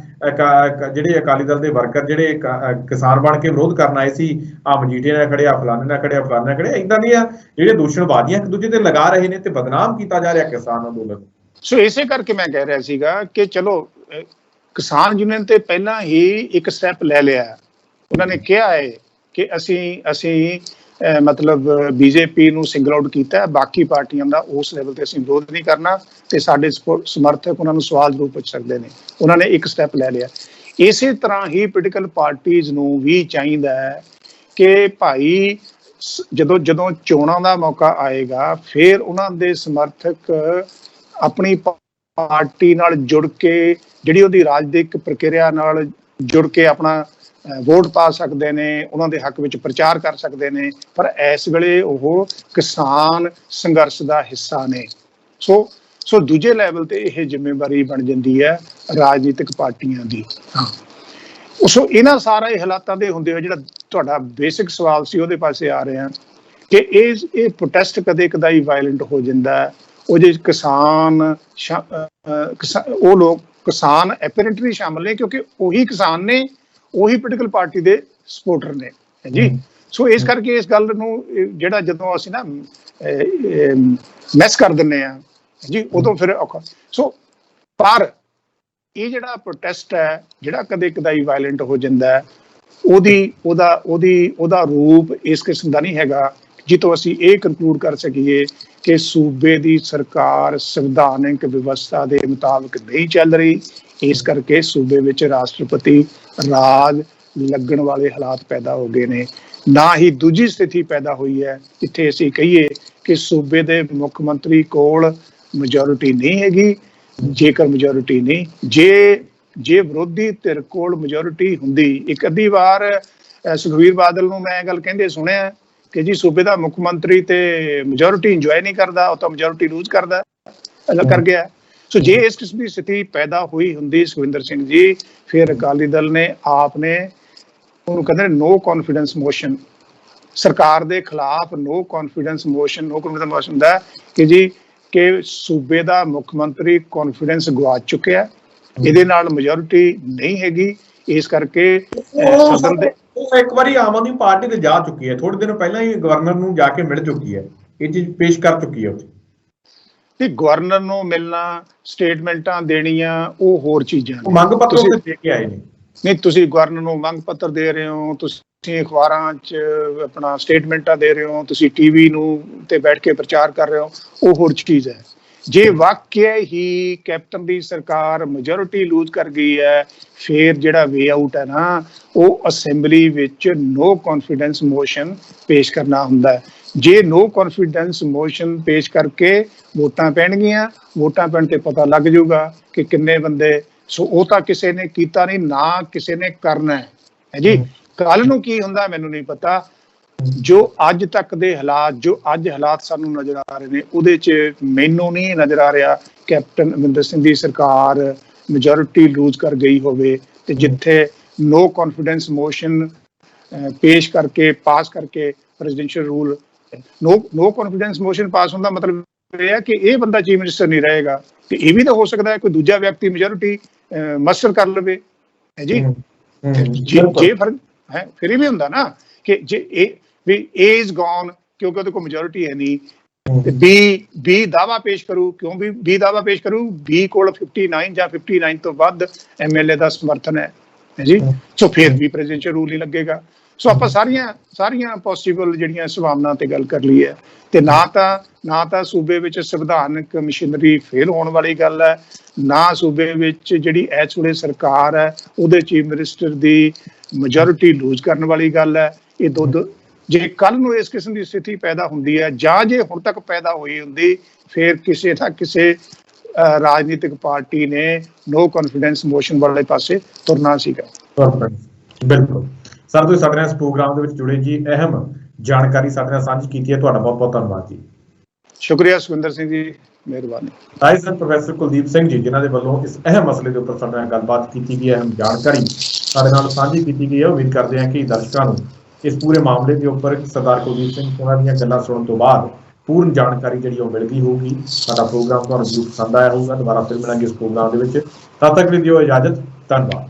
ਜਿਹੜੇ ਅਕਾਲੀ ਦਲ ਦੇ ਵਰਕਰ ਜਿਹੜੇ ਕਿਸਾਨ ਬਣ ਕੇ ਵਿਰੋਧ ਕਰਨ ਆਏ ਸੀ, ਆਹ ਮਜੀਠੀਆ ਨਾਲ ਖੜੇ, ਆਹ ਫਲਾਣੇ ਨਾਲ ਖੜੇ, ਆਹ ਫਲਾਣੇ ਨਾਲ ਖੜੇ। ਇਦਾਂ ਦੀਆਂ ਜਿਹੜੇ ਦੂਸ਼ਣਬਾਜ਼ੀਆਂ ਇੱਕ ਦੂਜੇ ਤੇ ਲਗਾ ਰਹੇ ਨੇ ਤੇ ਬਦਨਾਮ ਕੀਤਾ ਜਾ ਰਿਹਾ ਕਿਸਾਨ ਅੰਦੋਲਨ। ਸੋ ਇਸੇ ਕਰਕੇ ਮੈਂ ਕਹਿ ਰਿਹਾ ਸੀਗਾ ਕਿ ਚਲੋ ਕਿਸਾਨ ਯੂਨੀਅਨ ਤੇ ਪਹਿਲਾਂ ਹੀ ਇੱਕ ਸਟੈਪ ਲੈ ਲਿਆ। ਉਹਨਾਂ ਨੇ ਕਿਹਾ ਹੈ ਕਿ ਅਸੀਂ मतलब ਬੀਜੇਪੀ ਨੂੰ ਸਿੰਗਲ ਆਊਟ ਕੀਤਾ, ਬਾਕੀ ਪਾਰਟੀਆਂ ਦਾ ਉਸ ਲੈਵਲ ਤੇ ਅਸੀਂ ਵਿਰੋਧ ਨਹੀਂ ਕਰਨਾ ਤੇ ਸਾਡੇ ਸਮਰਥਕ ਉਹਨਾਂ ਨੂੰ ਸਵਾਲ ਜ਼ਰੂਰ ਪੁੱਛ ਸਕਦੇ ਨੇ। ਉਹਨਾਂ ਨੇ ਇੱਕ ਸਟੈਪ ਲੈ ਲਿਆ। ਇਸੇ ਤਰ੍ਹਾਂ ਹੀ ਪੋਲੀਟੀਕਲ ਪਾਰਟੀਆਂ ਨੂੰ ਵੀ ਚਾਹੀਦਾ ਹੈ ਕਿ ਭਾਈ ਜਦੋਂ ਚੋਣਾਂ ਦਾ ਮੌਕਾ ਆਏਗਾ ਫਿਰ ਉਹਨਾਂ ਦੇ ਸਮਰਥਕ ਆਪਣੀ ਪਾਰਟੀ ਨਾਲ ਜੁੜ ਕੇ ਜਿਹੜੀ ਉਹਦੀ ਰਾਜਨੀਤਿਕ ਪ੍ਰਕਿਰਿਆ ਨਾਲ ਜੁੜ ਕੇ ਆਪਣਾ ਵੋਟ ਪਾ ਸਕਦੇ ਨੇ, ਉਹਨਾਂ ਦੇ ਹੱਕ ਵਿੱਚ ਪ੍ਰਚਾਰ ਕਰ ਸਕਦੇ ਨੇ। ਪਰ ਇਸ ਵੇਲੇ ਉਹ ਕਿਸਾਨ ਸੰਘਰਸ਼ ਦਾ ਹਿੱਸਾ ਨੇ। ਸੋ ਦੂਜੇ ਲੈਵਲ ਤੇ ਇਹ ਜ਼ਿੰਮੇਵਾਰੀ ਬਣ ਜਾਂਦੀ ਹੈ ਰਾਜਨੀਤਿਕ ਪਾਰਟੀਆਂ ਦੀ। ਸੋ ਇਹਨਾਂ ਸਾਰੇ ਹਾਲਾਤਾਂ ਦੇ ਹੁੰਦੇ ਹੋਏ ਜਿਹੜਾ ਤੁਹਾਡਾ ਬੇਸਿਕ ਸਵਾਲ ਸੀ ਉਹਦੇ ਪਾਸੇ ਆ ਰਹੇ ਹਾਂ ਕਿ ਇਹ ਪ੍ਰੋਟੈਸਟ ਕਦੇ ਕਦਾਈ ਵਾਇਲੈਂਟ ਹੋ ਜਾਂਦਾ। ਉਹਦੇ ਕਿਸਾਨ ਉਹ ਲੋਕ ਕਿਸਾਨ ਐਪਰੈਂਟਲੀ ਸ਼ਾਮਲ ਨੇ ਕਿਉਂਕਿ ਉਹੀ ਕਿਸਾਨ ਨੇ, ਉਹੀ ਪੋਲੀਟੀਕਲ ਪਾਰਟੀ ਦੇ ਸਪੋਰਟਰ ਨੇ ਜੀ। ਸੋ ਇਸ ਕਰਕੇ ਇਸ ਗੱਲ ਨੂੰ ਜਿਹੜਾ ਜਦੋਂ ਅਸੀਂ ਨਾ ਮੈਸ ਕਰ ਦਿੰਦੇ ਆ ਜੀ ਉਦੋਂ ਫਿਰ ਔਖਾ। ਸੋ ਪਰ ਇਹ ਜਿਹੜਾ ਪ੍ਰੋਟੈਸਟ ਹੈ ਜਿਹੜਾ ਕਦੇ ਕਦਾਈ ਵਾਇਲੈਂਟ ਹੋ ਜਾਂਦਾ ਉਹਦਾ ਰੂਪ ਇਸ ਕਿਸਮ ਦਾ ਨਹੀਂ ਹੈਗਾ ਜਿੱਥੋਂ ਅਸੀਂ ਇਹ ਕੰਕਲੂਡ ਕਰ ਸਕੀਏ ਕਿ ਸੂਬੇ ਦੀ ਸਰਕਾਰ ਸੰਵਿਧਾਨਿਕ ਵਿਵਸਥਾ ਦੇ ਮੁਤਾਬਕ ਨਹੀਂ ਚੱਲ ਰਹੀ, ਇਸ ਕਰਕੇ ਸੂਬੇ ਵਿੱਚ ਰਾਸ਼ਟਰਪਤੀ ਰਾਜ ਲੱਗਣ ਵਾਲੇ ਹਾਲਾਤ ਪੈਦਾ ਹੋ ਗਏ ਨੇ। ਨਾ ਹੀ ਦੂਜੀ ਸਥਿਤੀ ਪੈਦਾ ਹੋਈ ਹੈ ਜਿੱਥੇ ਅਸੀਂ ਕਹੀਏ ਕਿ ਸੂਬੇ ਦੇ ਮੁੱਖ ਮੰਤਰੀ ਕੋਲ ਮੈਜੋਰਿਟੀ ਨਹੀਂ ਹੈਗੀ। ਜੇਕਰ ਮੈਜੋਰਿਟੀ ਨਹੀਂ, ਜੇ ਵਿਰੋਧੀ ਧਿਰ ਕੋਲ ਮੈਜੋਰਿਟੀ ਹੁੰਦੀ, ਇੱਕ ਅੱਧੀ ਵਾਰ ਸੁਖਬੀਰ ਬਾਦਲ ਨੂੰ ਮੈਂ ਗੱਲ ਕਹਿੰਦੇ ਸੁਣਿਆ ਕਿ ਜੀ ਸੂਬੇ ਦਾ ਮੁੱਖ ਮੰਤਰੀ ਤੇ ਮੈਜੋਰਿਟੀ ਇੰਜੋਏ ਨਹੀਂ ਕਰਦਾ, ਉਹ ਤਾਂ ਮੈਜੋਰਿਟੀ ਲੂਜ਼ ਕਰ ਗਿਆ। ਸੋ ਜੇ ਇਸ ਕਿਸਮ ਦੀ ਸਥਿਤੀ ਪੈਦਾ ਹੋਈ ਹੁੰਦੀ ਸੁਖਵਿੰਦਰ ਸਿੰਘ ਜੀ, ਫਿਰ ਅਕਾਲੀ ਦਲ ਨੇ ਆਪ ਨੇ ਉਹਨੂੰ ਕਹਿੰਦੇ ਨੋ ਕੌਨਫੀਡੈਂਸ ਮੋਸ਼ਨ, ਸਰਕਾਰ ਦੇ ਖਿਲਾਫ ਨੋ ਕੌਨਫੀਡੈਂਸ ਮੋਸ਼ਨ ਹੁੰਦਾ ਕਿ ਜੀ ਕਿ ਸੂਬੇ ਦਾ ਮੁੱਖ ਮੰਤਰੀ ਕੌਨਫੀਡੈਂਸ ਗਵਾ ਚੁੱਕਿਆ, ਇਹਦੇ ਨਾਲ ਮੈਜੋਰਿਟੀ ਨਹੀਂ ਹੈਗੀ, ਇਸ ਕਰਕੇ ਸਦਨ ਦੇ ਉਹ ਇੱਕ ਵਾਰੀ ਆਮ ਆਦਮੀ ਪਾਰਟੀ ਤੇ ਜਾ ਚੁੱਕੀ ਹੈ, ਥੋੜੇ ਦਿਨ ਪਹਿਲਾਂ ਹੀ ਗਵਰਨਰ ਨੂੰ ਜਾ ਕੇ ਮਿਲ ਚੁੱਕੀ ਹੈ, ਇਹ ਚੀਜ਼ ਪੇਸ਼ ਕਰ ਚੁੱਕੀ ਹੈ ਉੱਥੇ। ਤੇ ਗਵਰਨਰ ਨੂੰ ਮਿਲਣਾ, ਸਟੇਟਮੈਂਟਾਂ ਦੇਣੀਆਂ, ਉਹ ਹੋਰ ਚੀਜ਼ਾਂ ਮੰਗ ਪੱਤਰ ਦੇ ਕੇ ਆਏ ਨੇ। ਨਹੀਂ, ਤੁਸੀਂ ਗਵਰਨਰ ਨੂੰ ਮੰਗ ਪੱਤਰ ਦੇ ਰਹੇ ਹੋ, ਤੁਸੀਂ ਅਖਬਾਰਾਂ 'ਚ ਆਪਣਾ ਸਟੇਟਮੈਂਟਾਂ ਦੇ ਰਹੇ ਹੋ, ਤੁਸੀਂ ਟੀਵੀ ਨੂੰ ਤੇ ਬੈਠ ਕੇ ਪ੍ਰਚਾਰ ਕਰ ਰਹੇ ਹੋ, ਉਹ ਹੋਰ ਚੀਜ਼ ਹੈ। ਜੇ ਵਾਕਿਆ ਹੀ ਕੈਪਟਨ ਦੀ ਸਰਕਾਰ ਮੈਜੋਰਿਟੀ ਲੂਜ਼ ਕਰ ਗਈ ਹੈ, ਫਿਰ ਜਿਹੜਾ ਵੇ ਆਊਟ ਹੈ ਨਾ ਉਹ ਅਸੈਂਬਲੀ ਵਿੱਚ ਨੋ ਕੌਨਫੀਡੈਂਸ ਮੋਸ਼ਨ ਪੇਸ਼ ਕਰਨਾ ਹੁੰਦਾ ਹੈ। ਜੇ ਨੋ ਕੌਨਫੀਡੈਂਸ ਮੋਸ਼ਨ ਪੇਸ਼ ਕਰਕੇ ਵੋਟਾਂ ਪੈਣਗੀਆਂ, ਵੋਟਾਂ ਪੈਣ ਤੇ ਪਤਾ ਲੱਗ ਜਾਊਗਾ ਕਿ ਕਿੰਨੇ ਬੰਦੇ। ਸੋ ਉਹ ਤਾਂ ਕਿਸੇ ਨੇ ਕੀਤਾ ਨਹੀਂ, ਨਾ ਕਿਸੇ ਨੇ ਕਰਨਾ ਹੈ ਜੀ। ਕੱਲ ਨੂੰ ਕੀ ਹੁੰਦਾ ਮੈਨੂੰ ਨਹੀਂ ਪਤਾ। ਜੋ ਅੱਜ ਤੱਕ ਦੇ ਹਾਲਾਤ, ਜੋ ਅੱਜ ਹਾਲਾਤ ਸਾਨੂੰ ਨਜ਼ਰ ਆ ਰਹੇ ਨੇ, ਉਹਦੇ 'ਚ ਮੈਨੂੰ ਨਹੀਂ ਨਜ਼ਰ ਆ ਰਿਹਾ ਕੈਪਟਨ ਅਮਰਿੰਦਰ ਸਿੰਘ ਦੀ ਸਰਕਾਰ ਮੈਜੋਰਿਟੀ ਲੂਜ਼ ਕਰ ਗਈ ਹੋਵੇ ਤੇ ਜਿੱਥੇ ਨੋ ਕੌਨਫੀਡੈਂਸ ਮੋਸ਼ਨ ਪੇਸ਼ ਕਰਕੇ ਪਾਸ ਕਰਕੇ ਪ੍ਰੈਜ਼ੀਡੈਂਸ਼ੀਅਲ ਰੂਲ, ਨੋ ਕੌਨਫੀਡੈਂਸ ਮੋਸ਼ਨ ਪਾਸ ਹੁੰਦਾ ਮਤਲਬ ਇਹ ਹੈ ਕਿ ਇਹ ਬੰਦਾ ਚੀਫ ਮਿਨਿਸਟਰ ਨਹੀਂ ਰਹੇਗਾ, ਤੇ ਇਹ ਵੀ ਤਾਂ ਹੋ ਸਕਦਾ ਹੈ ਕੋਈ ਦੂਜਾ ਵਿਅਕਤੀ ਮੈਜੋਰਿਟੀ ਮਸਟਰ ਕਰ ਲਵੇ ਹੈ ਜੀ। ਜੇ ਫਰਕ ਹੈ ਫਿਰ ਇਹ ਵੀ ਹੁੰਦਾ ਨਾ ਕਿ ਜੇ ਇਹ ਵੀ ਇਜ਼ ਗੋਨ ਕਿਉਂਕਿ ਉਹਦੇ ਕੋਲ ਮੈਜੋਰਿਟੀ ਹੈ ਨਹੀਂ, ਤੇ ਬੀ ਦਾਵਾ ਪੇਸ਼ ਕਰੂ, ਕਿਉਂ ਵੀ ਬੀ ਦਾਵਾ ਪੇਸ਼ ਕਰੂ, ਬੀ ਕੋਲ 59 ਜਾਂ 59 ਤੋਂ ਵੱਧ ਐਮਐਲਏ ਦਾ ਸਮਰਥਨ ਹੈ ਜੀ। ਸੋ ਫਿਰ ਵੀ ਪ੍ਰੈਜ਼ੀਡੈਂਸ਼ੀਅਲ ਰੂਲ ਨਹੀਂ ਲੱਗੇਗਾ। ਸੋ ਆਪਾਂ ਸਾਰੀਆਂ ਪੋਸੀਬਲ ਜਿਹੜੀਆਂ ਸੰਭਾਵਨਾ ਤੇ ਗੱਲ ਕਰ ਲਈ ਹੈ, ਤੇ ਨਾ ਤਾਂ ਸੂਬੇ ਵਿੱਚ ਸੰਵਿਧਾਨਕ ਮਸ਼ੀਨਰੀ ਫੇਲ ਹੋਣ ਵਾਲੀ ਗੱਲ ਹੈ, ਨਾ ਸੂਬੇ ਵਿੱਚ ਜਿਹੜੀ ਇਸ ਵੇਲੇ ਸਰਕਾਰ ਹੈ ਉਹਦੇ ਚੀਫ ਮਿਨਿਸਟਰ ਦੀ ਮੈਜੋਰਿਟੀ ਲੂਜ਼ ਕਰਨ ਵਾਲੀ ਗੱਲ ਹੈ। ਇਹ ਜੇ ਕੱਲ ਨੂੰ ਇਸ ਕਿਸਮ ਦੀ ਸਥਿਤੀ ਪੈਦਾ ਹੁੰਦੀ ਹੈ ਜਾਂ ਜੇ ਹੁਣ ਤੱਕ ਪੈਦਾ ਹੋਈ ਹੁੰਦੀ, ਫਿਰ ਕਿਸੇ ਨਾ ਕਿਸੇ ਰਾਜਨੀਤਿਕ ਪਾਰਟੀ ਨੇ ਨੋ ਕੌਨਫੀਡੈਂਸ ਮੋਸ਼ਨ ਵਾਲੇ ਪਾਸੇ ਤੁਰਨਾ ਸੀਗਾ। ਬਿਲਕੁਲ ਸਰ, ਤੁਸੀਂ ਸਾਡੇ ਨਾਲ ਇਸ ਪ੍ਰੋਗਰਾਮ ਦੇ ਵਿੱਚ ਜੁੜੇ ਜੀ, ਅਹਿਮ ਜਾਣਕਾਰੀ ਸਾਡੇ ਨਾਲ ਸਾਂਝੀ ਕੀਤੀ ਹੈ, ਤੁਹਾਡਾ ਬਹੁਤ ਬਹੁਤ ਧੰਨਵਾਦ ਜੀ। ਸ਼ੁਕਰੀਆ ਸੁਖਵਿੰਦਰ ਸਿੰਘ ਜੀ, ਮਿਹਰਬਾਨੀ। ਰਾਏ ਸਰ ਪ੍ਰੋਫੈਸਰ ਕੁਲਦੀਪ ਸਿੰਘ ਜੀ, ਜਿਨ੍ਹਾਂ ਦੇ ਵੱਲੋਂ ਇਸ ਅਹਿਮ ਮਸਲੇ ਦੇ ਉੱਪਰ ਸਾਡੇ ਨਾਲ ਗੱਲਬਾਤ ਕੀਤੀ ਗਈ ਹੈ, ਅਹਿਮ ਜਾਣਕਾਰੀ ਸਾਡੇ ਨਾਲ ਸਾਂਝੀ ਕੀਤੀ ਗਈ ਹੈ। ਉਮੀਦ ਕਰਦੇ ਹਾਂ ਕਿ ਦਰਸ਼ਕਾਂ ਨੂੰ ਇਸ ਪੂਰੇ ਮਾਮਲੇ ਦੇ ਉੱਪਰ ਸਰਦਾਰ ਕੁਲਦੀਪ ਸਿੰਘ ਉਹਨਾਂ ਦੀਆਂ ਗੱਲਾਂ ਸੁਣਨ ਤੋਂ ਬਾਅਦ ਪੂਰਨ ਜਾਣਕਾਰੀ ਜਿਹੜੀ ਉਹ ਮਿਲ ਗਈ ਹੋਊਗੀ। ਸਾਡਾ ਪ੍ਰੋਗਰਾਮ ਤੁਹਾਨੂੰ ਜ਼ਰੂਰ ਪਸੰਦ ਆਇਆ ਹੋਊਗਾ। ਦੁਬਾਰਾ ਫਿਰ ਮਿਲਾਂਗੇ ਇਸ ਪ੍ਰੋਗਰਾਮ ਦੇ ਵਿੱਚ, ਤਦ ਤੱਕ ਲਈ ਦਿਓ ਇਜਾਜ਼ਤ, ਧੰਨਵਾਦ।